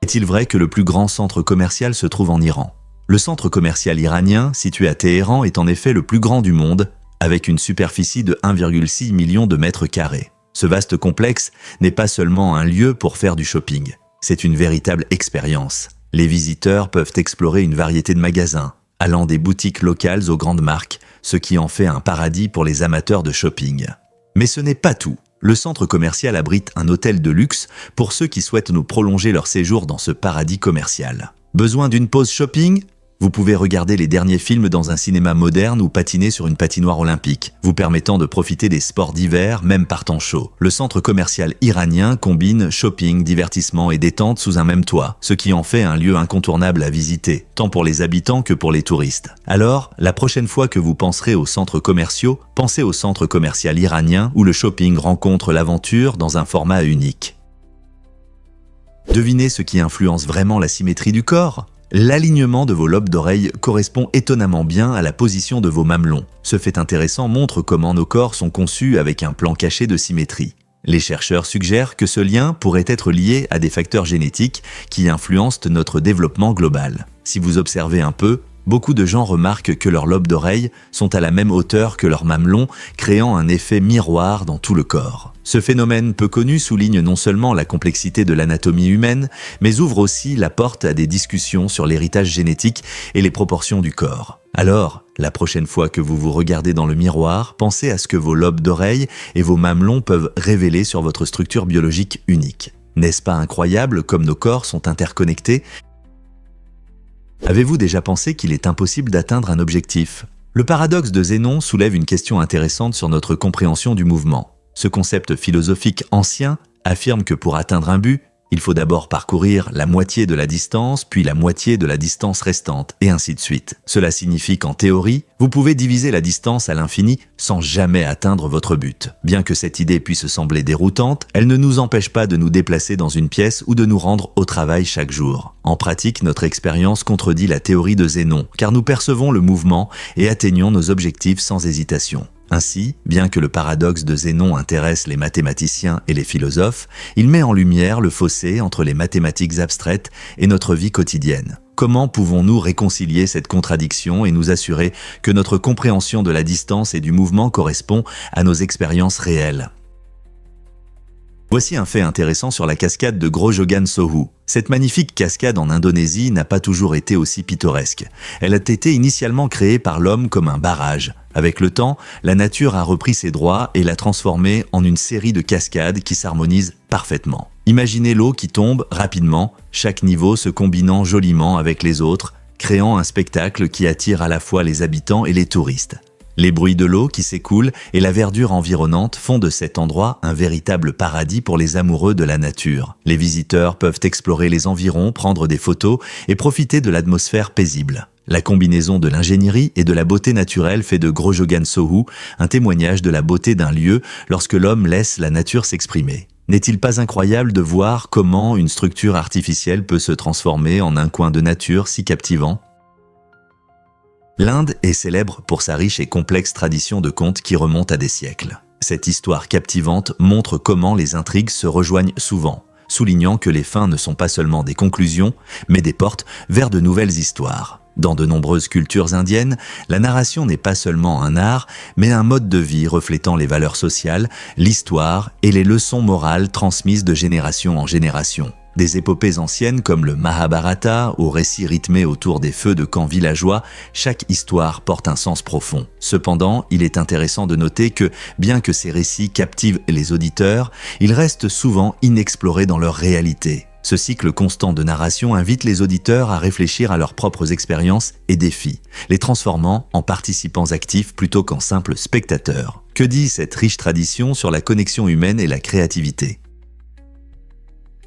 Est-il vrai que le plus grand centre commercial se trouve en Iran ? Le centre commercial iranien, situé à Téhéran, est en effet le plus grand du monde, avec une superficie de 1,6 million de mètres carrés. Ce vaste complexe n'est pas seulement un lieu pour faire du shopping, c'est une véritable expérience. Les visiteurs peuvent explorer une variété de magasins, allant des boutiques locales aux grandes marques, ce qui en fait un paradis pour les amateurs de shopping. Mais ce n'est pas tout. Le centre commercial abrite un hôtel de luxe pour ceux qui souhaitent nous prolonger leur séjour dans ce paradis commercial. Besoin d'une pause shopping ? Vous pouvez regarder les derniers films dans un cinéma moderne ou patiner sur une patinoire olympique, vous permettant de profiter des sports d'hiver, même par temps chaud. Le centre commercial iranien combine shopping, divertissement et détente sous un même toit, ce qui en fait un lieu incontournable à visiter, tant pour les habitants que pour les touristes. Alors, la prochaine fois que vous penserez aux centres commerciaux, pensez au centre commercial iranien où le shopping rencontre l'aventure dans un format unique. Devinez ce qui influence vraiment la symétrie du corps ? L'alignement de vos lobes d'oreilles correspond étonnamment bien à la position de vos mamelons. Ce fait intéressant montre comment nos corps sont conçus avec un plan caché de symétrie. Les chercheurs suggèrent que ce lien pourrait être lié à des facteurs génétiques qui influencent notre développement global. Si vous observez un peu, beaucoup de gens remarquent que leurs lobes d'oreilles sont à la même hauteur que leurs mamelons, créant un effet miroir dans tout le corps. Ce phénomène peu connu souligne non seulement la complexité de l'anatomie humaine, mais ouvre aussi la porte à des discussions sur l'héritage génétique et les proportions du corps. Alors, la prochaine fois que vous vous regardez dans le miroir, pensez à ce que vos lobes d'oreilles et vos mamelons peuvent révéler sur votre structure biologique unique. N'est-ce pas incroyable comme nos corps sont interconnectés ? Avez-vous déjà pensé qu'il est impossible d'atteindre un objectif ? Le paradoxe de Zénon soulève une question intéressante sur notre compréhension du mouvement. Ce concept philosophique ancien affirme que pour atteindre un but, il faut d'abord parcourir la moitié de la distance, puis la moitié de la distance restante, et ainsi de suite. Cela signifie qu'en théorie, vous pouvez diviser la distance à l'infini sans jamais atteindre votre but. Bien que cette idée puisse sembler déroutante, elle ne nous empêche pas de nous déplacer dans une pièce ou de nous rendre au travail chaque jour. En pratique, notre expérience contredit la théorie de Zénon, car nous percevons le mouvement et atteignons nos objectifs sans hésitation. Ainsi, bien que le paradoxe de Zénon intéresse les mathématiciens et les philosophes, il met en lumière le fossé entre les mathématiques abstraites et notre vie quotidienne. Comment pouvons-nous réconcilier cette contradiction et nous assurer que notre compréhension de la distance et du mouvement correspond à nos expériences réelles ? Voici un fait intéressant sur la cascade de Grojogan Sohu. Cette magnifique cascade en Indonésie n'a pas toujours été aussi pittoresque. Elle a été initialement créée par l'homme comme un barrage. Avec le temps, la nature a repris ses droits et l'a transformée en une série de cascades qui s'harmonisent parfaitement. Imaginez l'eau qui tombe rapidement, chaque niveau se combinant joliment avec les autres, créant un spectacle qui attire à la fois les habitants et les touristes. Les bruits de l'eau qui s'écoule et la verdure environnante font de cet endroit un véritable paradis pour les amoureux de la nature. Les visiteurs peuvent explorer les environs, prendre des photos et profiter de l'atmosphère paisible. La combinaison de l'ingénierie et de la beauté naturelle fait de Grojogan Sohu un témoignage de la beauté d'un lieu lorsque l'homme laisse la nature s'exprimer. N'est-il pas incroyable de voir comment une structure artificielle peut se transformer en un coin de nature si captivant ? L'Inde est célèbre pour sa riche et complexe tradition de contes qui remonte à des siècles. Cette histoire captivante montre comment les intrigues se rejoignent souvent, soulignant que les fins ne sont pas seulement des conclusions, mais des portes vers de nouvelles histoires. Dans de nombreuses cultures indiennes, la narration n'est pas seulement un art, mais un mode de vie reflétant les valeurs sociales, l'histoire et les leçons morales transmises de génération en génération. Des épopées anciennes comme le Mahabharata, aux récits rythmés autour des feux de camps villageois, chaque histoire porte un sens profond. Cependant, il est intéressant de noter que, bien que ces récits captivent les auditeurs, ils restent souvent inexplorés dans leur réalité. Ce cycle constant de narration invite les auditeurs à réfléchir à leurs propres expériences et défis, les transformant en participants actifs plutôt qu'en simples spectateurs. Que dit cette riche tradition sur la connexion humaine et la créativité ?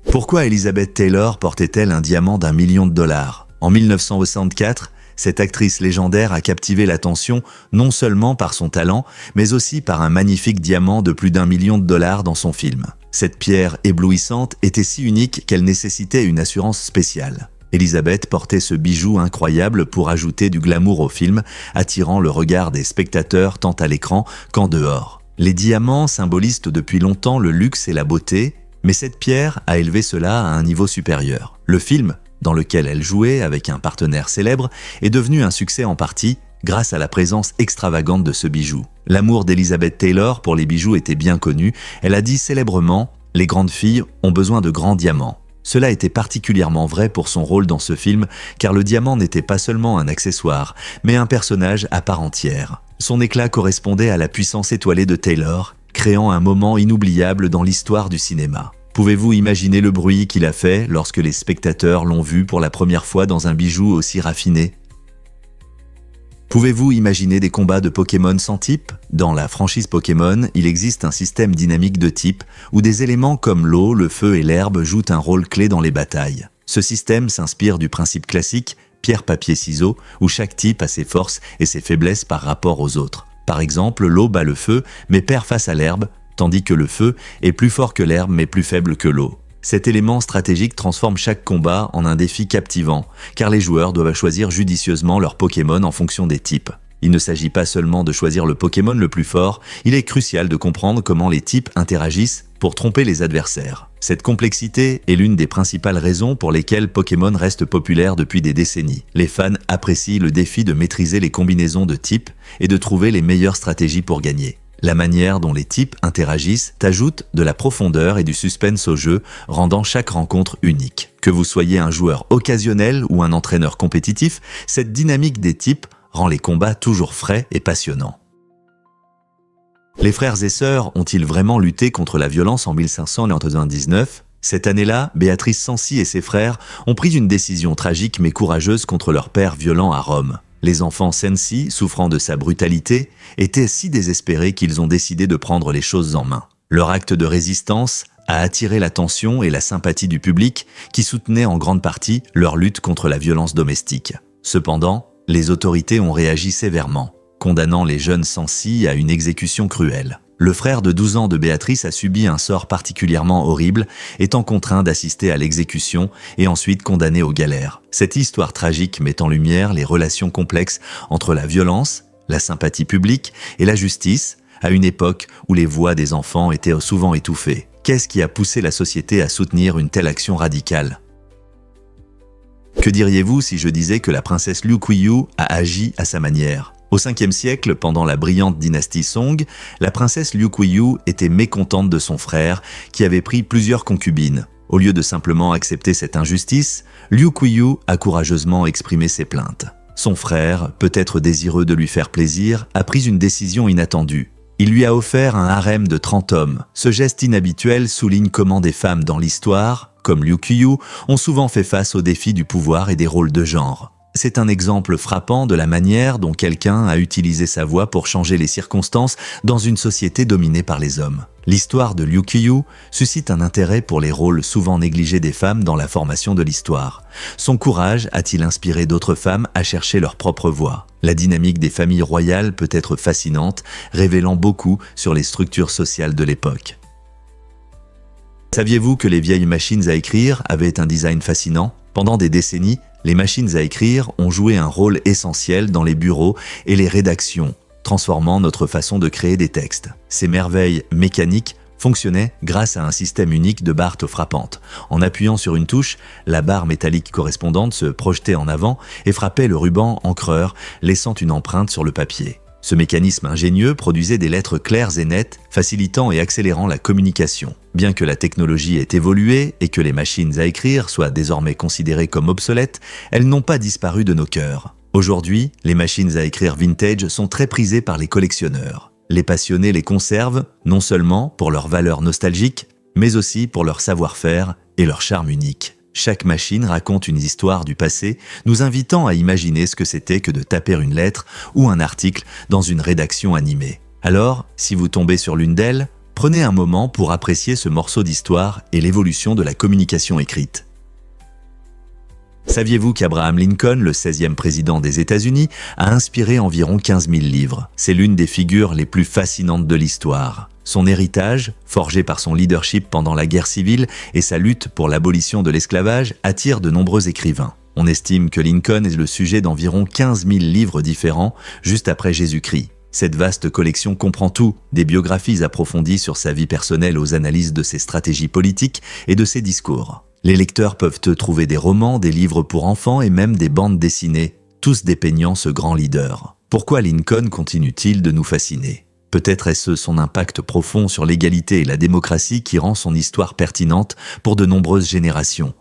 Pourquoi Elizabeth Taylor portait-elle un diamant d'1 million de dollars ? En 1964, cette actrice légendaire a captivé l'attention non seulement par son talent, mais aussi par un magnifique diamant de plus d'1 million de dollars dans son film. Cette pierre éblouissante était si unique qu'elle nécessitait une assurance spéciale. Elizabeth portait ce bijou incroyable pour ajouter du glamour au film, attirant le regard des spectateurs tant à l'écran qu'en dehors. Les diamants symbolisent depuis longtemps le luxe et la beauté, mais cette pierre a élevé cela à un niveau supérieur. Le film, dans lequel elle jouait avec un partenaire célèbre, est devenu un succès en partie grâce à la présence extravagante de ce bijou. L'amour d'Elizabeth Taylor pour les bijoux était bien connu. Elle a dit célèbrement « Les grandes filles ont besoin de grands diamants ». Cela était particulièrement vrai pour son rôle dans ce film, car le diamant n'était pas seulement un accessoire, mais un personnage à part entière. Son éclat correspondait à la puissance étoilée de Taylor, créant un moment inoubliable dans l'histoire du cinéma. Pouvez-vous imaginer le bruit qu'il a fait lorsque les spectateurs l'ont vu pour la première fois dans un bijou aussi raffiné ? Pouvez-vous imaginer des combats de Pokémon sans type? Dans la franchise Pokémon, il existe un système dynamique de type où des éléments comme l'eau, le feu et l'herbe jouent un rôle clé dans les batailles. Ce système s'inspire du principe classique pierre, papier, ciseaux, où chaque type a ses forces et ses faiblesses par rapport aux autres. Par exemple, l'eau bat le feu mais perd face à l'herbe, tandis que le feu est plus fort que l'herbe mais plus faible que l'eau. Cet élément stratégique transforme chaque combat en un défi captivant, car les joueurs doivent choisir judicieusement leurs Pokémon en fonction des types. Il ne s'agit pas seulement de choisir le Pokémon le plus fort, il est crucial de comprendre comment les types interagissent pour tromper les adversaires. Cette complexité est l'une des principales raisons pour lesquelles Pokémon reste populaire depuis des décennies. Les fans apprécient le défi de maîtriser les combinaisons de types et de trouver les meilleures stratégies pour gagner. La manière dont les types interagissent ajoute de la profondeur et du suspense au jeu, rendant chaque rencontre unique. Que vous soyez un joueur occasionnel ou un entraîneur compétitif, cette dynamique des types rend les combats toujours frais et passionnants. Les frères et sœurs ont-ils vraiment lutté contre la violence en 1599 ? Cette année-là, Béatrice Cenci et ses frères ont pris une décision tragique mais courageuse contre leur père violent à Rome. Les enfants Cenci, souffrant de sa brutalité, étaient si désespérés qu'ils ont décidé de prendre les choses en main. Leur acte de résistance a attiré l'attention et la sympathie du public qui soutenait en grande partie leur lutte contre la violence domestique. Cependant, les autorités ont réagi sévèrement, condamnant les jeunes Cenci à une exécution cruelle. Le frère de 12 ans de Béatrice a subi un sort particulièrement horrible, étant contraint d'assister à l'exécution et ensuite condamné aux galères. Cette histoire tragique met en lumière les relations complexes entre la violence, la sympathie publique et la justice, à une époque où les voix des enfants étaient souvent étouffées. Qu'est-ce qui a poussé la société à soutenir une telle action radicale ? Que diriez-vous si je disais que la princesse Liu Qiyu a agi à sa manière ? Au 5e siècle, pendant la brillante dynastie Song, la princesse Liu Qiyu était mécontente de son frère, qui avait pris plusieurs concubines. Au lieu de simplement accepter cette injustice, Liu Qiyu a courageusement exprimé ses plaintes. Son frère, peut-être désireux de lui faire plaisir, a pris une décision inattendue. Il lui a offert un harem de 30 hommes. Ce geste inhabituel souligne comment des femmes dans l'histoire, comme Liu Qiyu, ont souvent fait face aux défis du pouvoir et des rôles de genre. C'est un exemple frappant de la manière dont quelqu'un a utilisé sa voix pour changer les circonstances dans une société dominée par les hommes. L'histoire de Liu Qiyu suscite un intérêt pour les rôles souvent négligés des femmes dans la formation de l'histoire. Son courage a-t-il inspiré d'autres femmes à chercher leur propre voie ? La dynamique des familles royales peut être fascinante, révélant beaucoup sur les structures sociales de l'époque. Saviez-vous que les vieilles machines à écrire avaient un design fascinant ? Pendant des décennies, les machines à écrire ont joué un rôle essentiel dans les bureaux et les rédactions, transformant notre façon de créer des textes. Ces merveilles mécaniques fonctionnaient grâce à un système unique de barres frappantes. En appuyant sur une touche, la barre métallique correspondante se projetait en avant et frappait le ruban encreur, laissant une empreinte sur le papier. Ce mécanisme ingénieux produisait des lettres claires et nettes, facilitant et accélérant la communication. Bien que la technologie ait évolué et que les machines à écrire soient désormais considérées comme obsolètes, elles n'ont pas disparu de nos cœurs. Aujourd'hui, les machines à écrire vintage sont très prisées par les collectionneurs. Les passionnés les conservent, non seulement pour leur valeur nostalgique, mais aussi pour leur savoir-faire et leur charme unique. Chaque machine raconte une histoire du passé, nous invitant à imaginer ce que c'était que de taper une lettre ou un article dans une rédaction animée. Alors, si vous tombez sur l'une d'elles, prenez un moment pour apprécier ce morceau d'histoire et l'évolution de la communication écrite. Saviez-vous qu'Abraham Lincoln, le 16e président des États-Unis, a inspiré environ 15 000 livres ? C'est l'une des figures les plus fascinantes de l'histoire. Son héritage, forgé par son leadership pendant la guerre civile et sa lutte pour l'abolition de l'esclavage, attire de nombreux écrivains. On estime que Lincoln est le sujet d'environ 15 000 livres différents, juste après Jésus-Christ. Cette vaste collection comprend tout, des biographies approfondies sur sa vie personnelle aux analyses de ses stratégies politiques et de ses discours. Les lecteurs peuvent trouver des romans, des livres pour enfants et même des bandes dessinées, tous dépeignant ce grand leader. Pourquoi Lincoln continue-t-il de nous fasciner ? Peut-être est-ce son impact profond sur l'égalité et la démocratie qui rend son histoire pertinente pour de nombreuses générations.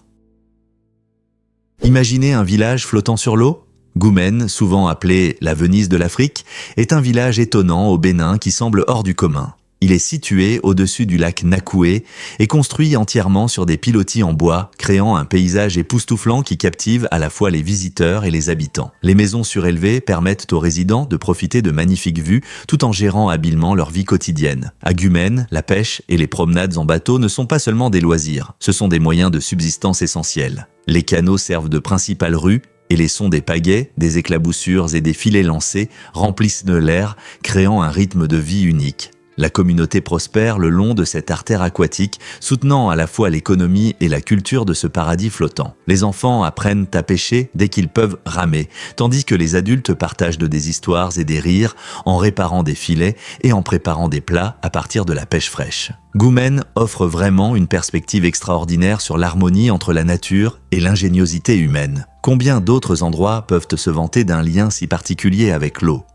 Imaginez un village flottant sur l'eau ? Goumen, souvent appelé la Venise de l'Afrique, est un village étonnant au Bénin qui semble hors du commun. Il est situé au-dessus du lac Nakoué et construit entièrement sur des pilotis en bois, créant un paysage époustouflant qui captive à la fois les visiteurs et les habitants. Les maisons surélevées permettent aux résidents de profiter de magnifiques vues tout en gérant habilement leur vie quotidienne. À Gumen, la pêche et les promenades en bateau ne sont pas seulement des loisirs, ce sont des moyens de subsistance essentiels. Les canaux servent de principales rues et les sons des pagaies, des éclaboussures et des filets lancés remplissent l'air, créant un rythme de vie unique. La communauté prospère le long de cette artère aquatique, soutenant à la fois l'économie et la culture de ce paradis flottant. Les enfants apprennent à pêcher dès qu'ils peuvent ramer, tandis que les adultes partagent des histoires et des rires en réparant des filets et en préparant des plats à partir de la pêche fraîche. Gumen offre vraiment une perspective extraordinaire sur l'harmonie entre la nature et l'ingéniosité humaine. Combien d'autres endroits peuvent se vanter d'un lien si particulier avec l'eau?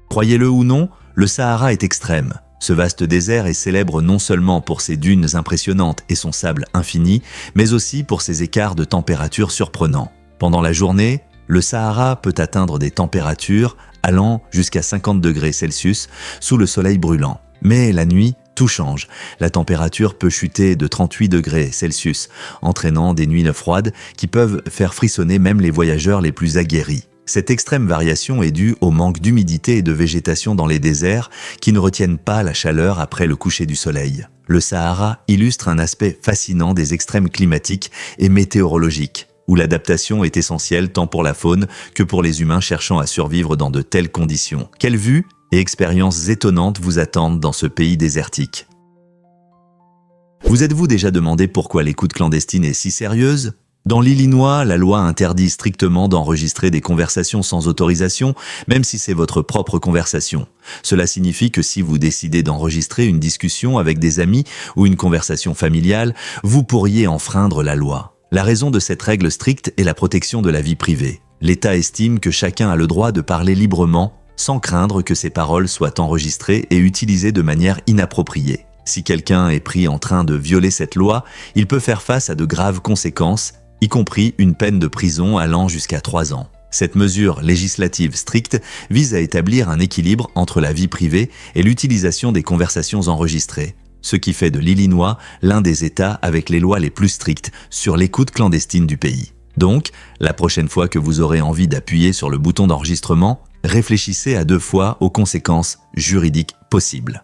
Croyez-le ou non, le Sahara est extrême. Ce vaste désert est célèbre non seulement pour ses dunes impressionnantes et son sable infini, mais aussi pour ses écarts de température surprenants. Pendant la journée, le Sahara peut atteindre des températures allant jusqu'à 50 degrés Celsius sous le soleil brûlant. Mais la nuit, tout change. La température peut chuter de 38 degrés Celsius, entraînant des nuits froides qui peuvent faire frissonner même les voyageurs les plus aguerris. Cette extrême variation est due au manque d'humidité et de végétation dans les déserts qui ne retiennent pas la chaleur après le coucher du soleil. Le Sahara illustre un aspect fascinant des extrêmes climatiques et météorologiques, où l'adaptation est essentielle tant pour la faune que pour les humains cherchant à survivre dans de telles conditions. Quelles vues et expériences étonnantes vous attendent dans ce pays désertique? Vous êtes-vous déjà demandé pourquoi l'écoute clandestine est si sérieuse? Dans l'Illinois, la loi interdit strictement d'enregistrer des conversations sans autorisation, même si c'est votre propre conversation. Cela signifie que si vous décidez d'enregistrer une discussion avec des amis ou une conversation familiale, vous pourriez enfreindre la loi. La raison de cette règle stricte est la protection de la vie privée. L'État estime que chacun a le droit de parler librement, sans craindre que ses paroles soient enregistrées et utilisées de manière inappropriée. Si quelqu'un est pris en train de violer cette loi, il peut faire face à de graves conséquences, y compris une peine de prison allant jusqu'à 3 ans. Cette mesure législative stricte vise à établir un équilibre entre la vie privée et l'utilisation des conversations enregistrées, ce qui fait de l'Illinois l'un des États avec les lois les plus strictes sur l'écoute clandestine du pays. Donc, la prochaine fois que vous aurez envie d'appuyer sur le bouton d'enregistrement, réfléchissez à 2 fois aux conséquences juridiques possibles.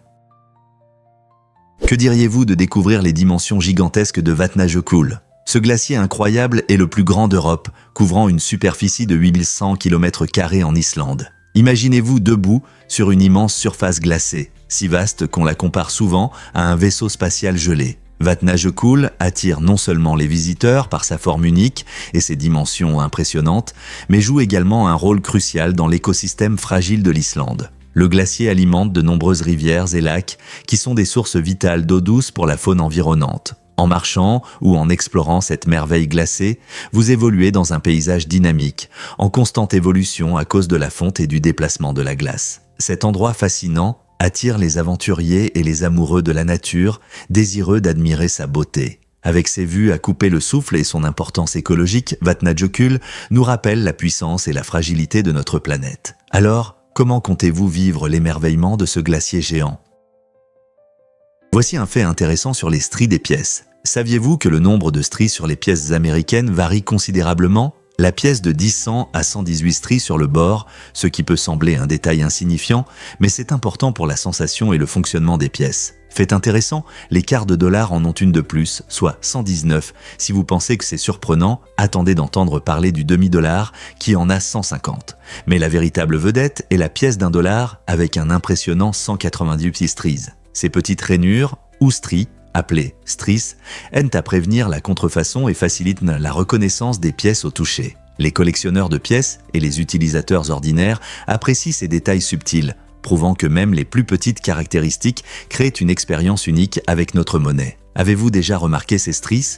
Que diriez-vous de découvrir les dimensions gigantesques de Vatnajökull? Ce glacier incroyable est le plus grand d'Europe, couvrant une superficie de 8100 km² en Islande. Imaginez-vous debout sur une immense surface glacée, si vaste qu'on la compare souvent à un vaisseau spatial gelé. Vatnajökull attire non seulement les visiteurs par sa forme unique et ses dimensions impressionnantes, mais joue également un rôle crucial dans l'écosystème fragile de l'Islande. Le glacier alimente de nombreuses rivières et lacs qui sont des sources vitales d'eau douce pour la faune environnante. En marchant ou en explorant cette merveille glacée, vous évoluez dans un paysage dynamique, en constante évolution à cause de la fonte et du déplacement de la glace. Cet endroit fascinant attire les aventuriers et les amoureux de la nature, désireux d'admirer sa beauté. Avec ses vues à couper le souffle et son importance écologique, Vatnajökull nous rappelle la puissance et la fragilité de notre planète. Alors, comment comptez-vous vivre l'émerveillement de ce glacier géant? Voici un fait intéressant sur les stries des pièces. Saviez-vous que le nombre de stries sur les pièces américaines varie considérablement? La pièce de 10 a 118 stries sur le bord, ce qui peut sembler un détail insignifiant, mais c'est important pour la sensation et le fonctionnement des pièces. Fait intéressant, les quarts de dollar en ont une de plus, soit 119. Si vous pensez que c'est surprenant, attendez d'entendre parler du demi-dollar qui en a 150. Mais la véritable vedette est la pièce d'$1 avec un impressionnant 198 stries. Ces petites rainures, ou stries, appelées stries, aident à prévenir la contrefaçon et facilitent la reconnaissance des pièces au toucher. Les collectionneurs de pièces et les utilisateurs ordinaires apprécient ces détails subtils, prouvant que même les plus petites caractéristiques créent une expérience unique avec notre monnaie. Avez-vous déjà remarqué ces stries ?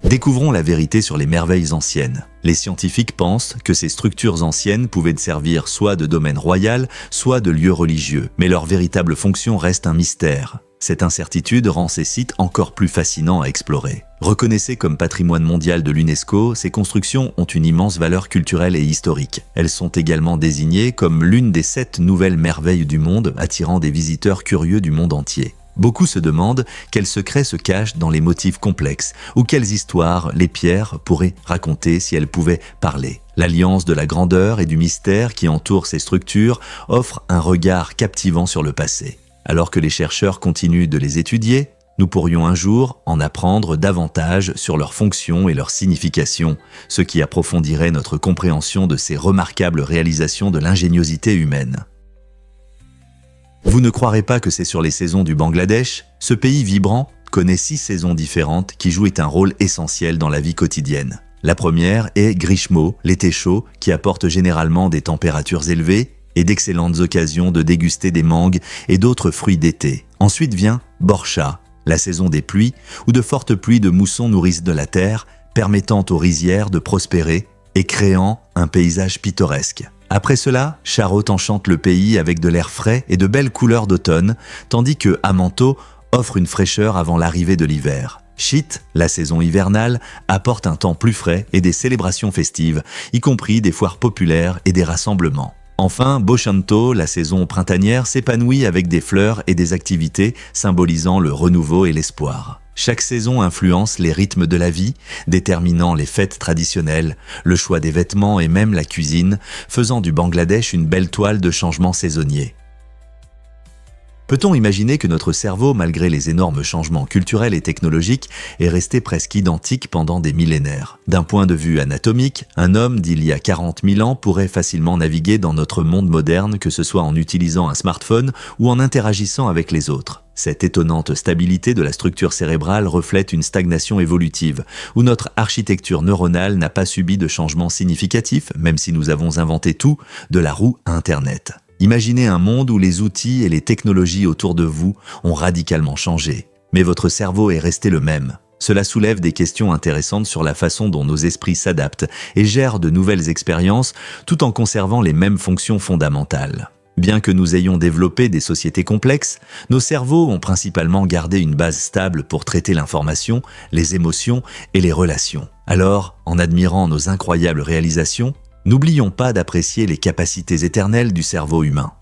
Découvrons la vérité sur les merveilles anciennes. Les scientifiques pensent que ces structures anciennes pouvaient servir soit de domaine royal, soit de lieu religieux, mais leur véritable fonction reste un mystère. Cette incertitude rend ces sites encore plus fascinants à explorer. Reconnaissées comme patrimoine mondial de l'UNESCO, ces constructions ont une immense valeur culturelle et historique. Elles sont également désignées comme l'une des 7 nouvelles merveilles du monde, attirant des visiteurs curieux du monde entier. Beaucoup se demandent quels secrets se cachent dans les motifs complexes ou quelles histoires les pierres pourraient raconter si elles pouvaient parler. L'alliance de la grandeur et du mystère qui entoure ces structures offre un regard captivant sur le passé. Alors que les chercheurs continuent de les étudier, nous pourrions un jour en apprendre davantage sur leur fonction et leur signification, ce qui approfondirait notre compréhension de ces remarquables réalisations de l'ingéniosité humaine. Vous ne croirez pas que c'est sur les saisons du Bangladesh? Ce pays vibrant connaît 6 saisons différentes qui jouent un rôle essentiel dans la vie quotidienne. La première est Grishmo, l'été chaud, qui apporte généralement des températures élevées et d'excellentes occasions de déguster des mangues et d'autres fruits d'été. Ensuite vient Borsha, la saison des pluies, où de fortes pluies de mousson nourrissent de la terre, permettant aux rizières de prospérer et créant un paysage pittoresque. Après cela, Charot enchante le pays avec de l'air frais et de belles couleurs d'automne, tandis que Amanto offre une fraîcheur avant l'arrivée de l'hiver. Chit, la saison hivernale, apporte un temps plus frais et des célébrations festives, y compris des foires populaires et des rassemblements. Enfin, Boshanto, la saison printanière, s'épanouit avec des fleurs et des activités symbolisant le renouveau et l'espoir. Chaque saison influence les rythmes de la vie, déterminant les fêtes traditionnelles, le choix des vêtements et même la cuisine, faisant du Bangladesh une belle toile de changements saisonniers. Peut-on imaginer que notre cerveau, malgré les énormes changements culturels et technologiques, est resté presque identique pendant des millénaires? D'un point de vue anatomique, un homme d'il y a 40 000 ans pourrait facilement naviguer dans notre monde moderne, que ce soit en utilisant un smartphone ou en interagissant avec les autres. Cette étonnante stabilité de la structure cérébrale reflète une stagnation évolutive, où notre architecture neuronale n'a pas subi de changements significatifs, même si nous avons inventé tout, de la roue à Internet. Imaginez un monde où les outils et les technologies autour de vous ont radicalement changé, mais votre cerveau est resté le même. Cela soulève des questions intéressantes sur la façon dont nos esprits s'adaptent et gèrent de nouvelles expériences tout en conservant les mêmes fonctions fondamentales. Bien que nous ayons développé des sociétés complexes, nos cerveaux ont principalement gardé une base stable pour traiter l'information, les émotions et les relations. Alors, en admirant nos incroyables réalisations, n'oublions pas d'apprécier les capacités éternelles du cerveau humain.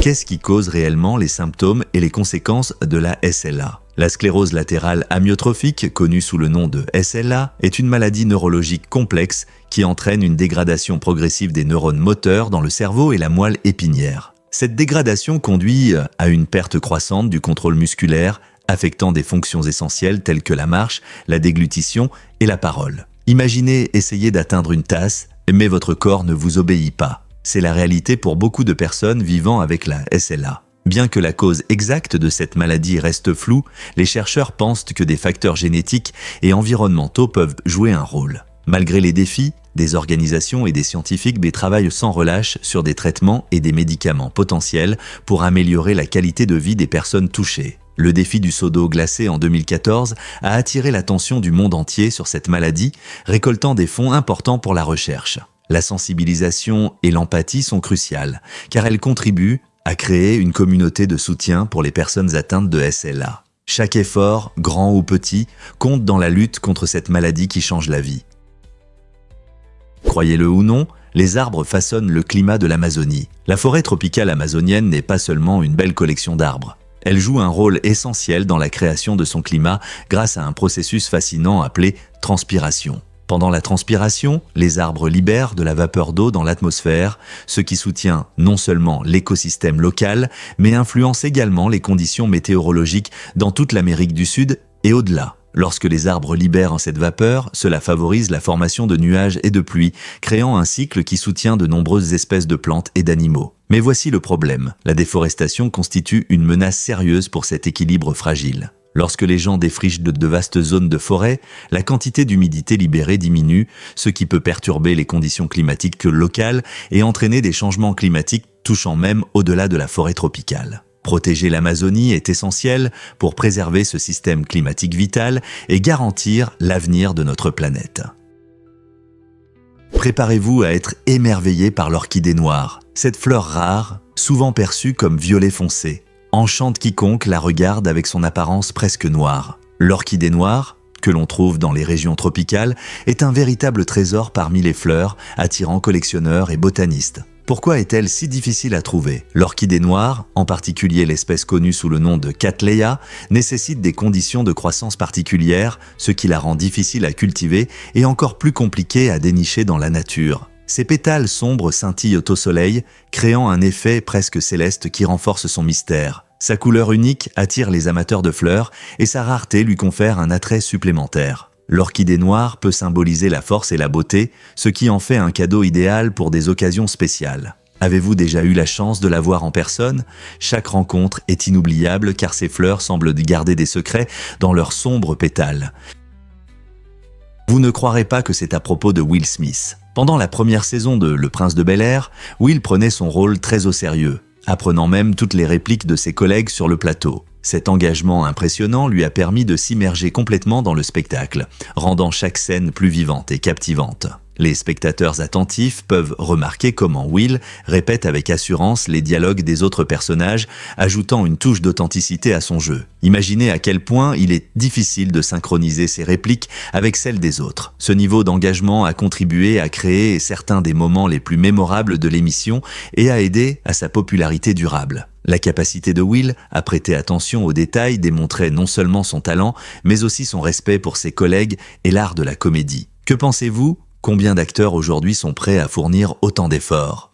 Qu'est-ce qui cause réellement les symptômes et les conséquences de la SLA? La sclérose latérale amyotrophique, connue sous le nom de SLA, est une maladie neurologique complexe qui entraîne une dégradation progressive des neurones moteurs dans le cerveau et la moelle épinière. Cette dégradation conduit à une perte croissante du contrôle musculaire, affectant des fonctions essentielles telles que la marche, la déglutition et la parole. Imaginez essayer d'atteindre une tasse, mais votre corps ne vous obéit pas. C'est la réalité pour beaucoup de personnes vivant avec la SLA. Bien que la cause exacte de cette maladie reste floue, les chercheurs pensent que des facteurs génétiques et environnementaux peuvent jouer un rôle. Malgré les défis, des organisations et des scientifiques travaillent sans relâche sur des traitements et des médicaments potentiels pour améliorer la qualité de vie des personnes touchées. Le défi du seau d'eau glacé en 2014 a attiré l'attention du monde entier sur cette maladie, récoltant des fonds importants pour la recherche. La sensibilisation et l'empathie sont cruciales, car elles contribuent à créer une communauté de soutien pour les personnes atteintes de SLA. Chaque effort, grand ou petit, compte dans la lutte contre cette maladie qui change la vie. Croyez-le ou non, les arbres façonnent le climat de l'Amazonie. La forêt tropicale amazonienne n'est pas seulement une belle collection d'arbres. Elle joue un rôle essentiel dans la création de son climat grâce à un processus fascinant appelé transpiration. Pendant la transpiration, les arbres libèrent de la vapeur d'eau dans l'atmosphère, ce qui soutient non seulement l'écosystème local, mais influence également les conditions météorologiques dans toute l'Amérique du Sud et au-delà. Lorsque les arbres libèrent cette vapeur, cela favorise la formation de nuages et de pluies, créant un cycle qui soutient de nombreuses espèces de plantes et d'animaux. Mais voici le problème, la déforestation constitue une menace sérieuse pour cet équilibre fragile. Lorsque les gens défrichent de vastes zones de forêt, la quantité d'humidité libérée diminue, ce qui peut perturber les conditions climatiques locales et entraîner des changements climatiques touchant même au-delà de la forêt tropicale. Protéger l'Amazonie est essentiel pour préserver ce système climatique vital et garantir l'avenir de notre planète. Préparez-vous à être émerveillé par l'orchidée noire. Cette fleur rare, souvent perçue comme violet foncé, enchante quiconque la regarde avec son apparence presque noire. L'orchidée noire, que l'on trouve dans les régions tropicales, est un véritable trésor parmi les fleurs, attirant collectionneurs et botanistes. Pourquoi est-elle si difficile à trouver? L'orchidée noire, en particulier l'espèce connue sous le nom de Cattleya, nécessite des conditions de croissance particulières, ce qui la rend difficile à cultiver et encore plus compliquée à dénicher dans la nature. Ses pétales sombres scintillent au soleil, créant un effet presque céleste qui renforce son mystère. Sa couleur unique attire les amateurs de fleurs et sa rareté lui confère un attrait supplémentaire. L'orchidée noire peut symboliser la force et la beauté, ce qui en fait un cadeau idéal pour des occasions spéciales. Avez-vous déjà eu la chance de la voir en personne? Chaque rencontre est inoubliable car ces fleurs semblent garder des secrets dans leurs sombres pétales. Vous ne croirez pas que c'est à propos de Will Smith. Pendant la première saison de Le Prince de Bel-Air, Will prenait son rôle très au sérieux, apprenant même toutes les répliques de ses collègues sur le plateau. Cet engagement impressionnant lui a permis de s'immerger complètement dans le spectacle, rendant chaque scène plus vivante et captivante. Les spectateurs attentifs peuvent remarquer comment Will répète avec assurance les dialogues des autres personnages, ajoutant une touche d'authenticité à son jeu. Imaginez à quel point il est difficile de synchroniser ses répliques avec celles des autres. Ce niveau d'engagement a contribué à créer certains des moments les plus mémorables de l'émission et a aidé à sa popularité durable. La capacité de Will à prêter attention aux détails démontrait non seulement son talent, mais aussi son respect pour ses collègues et l'art de la comédie. Que pensez-vous? Combien d'acteurs aujourd'hui sont prêts à fournir autant d'efforts?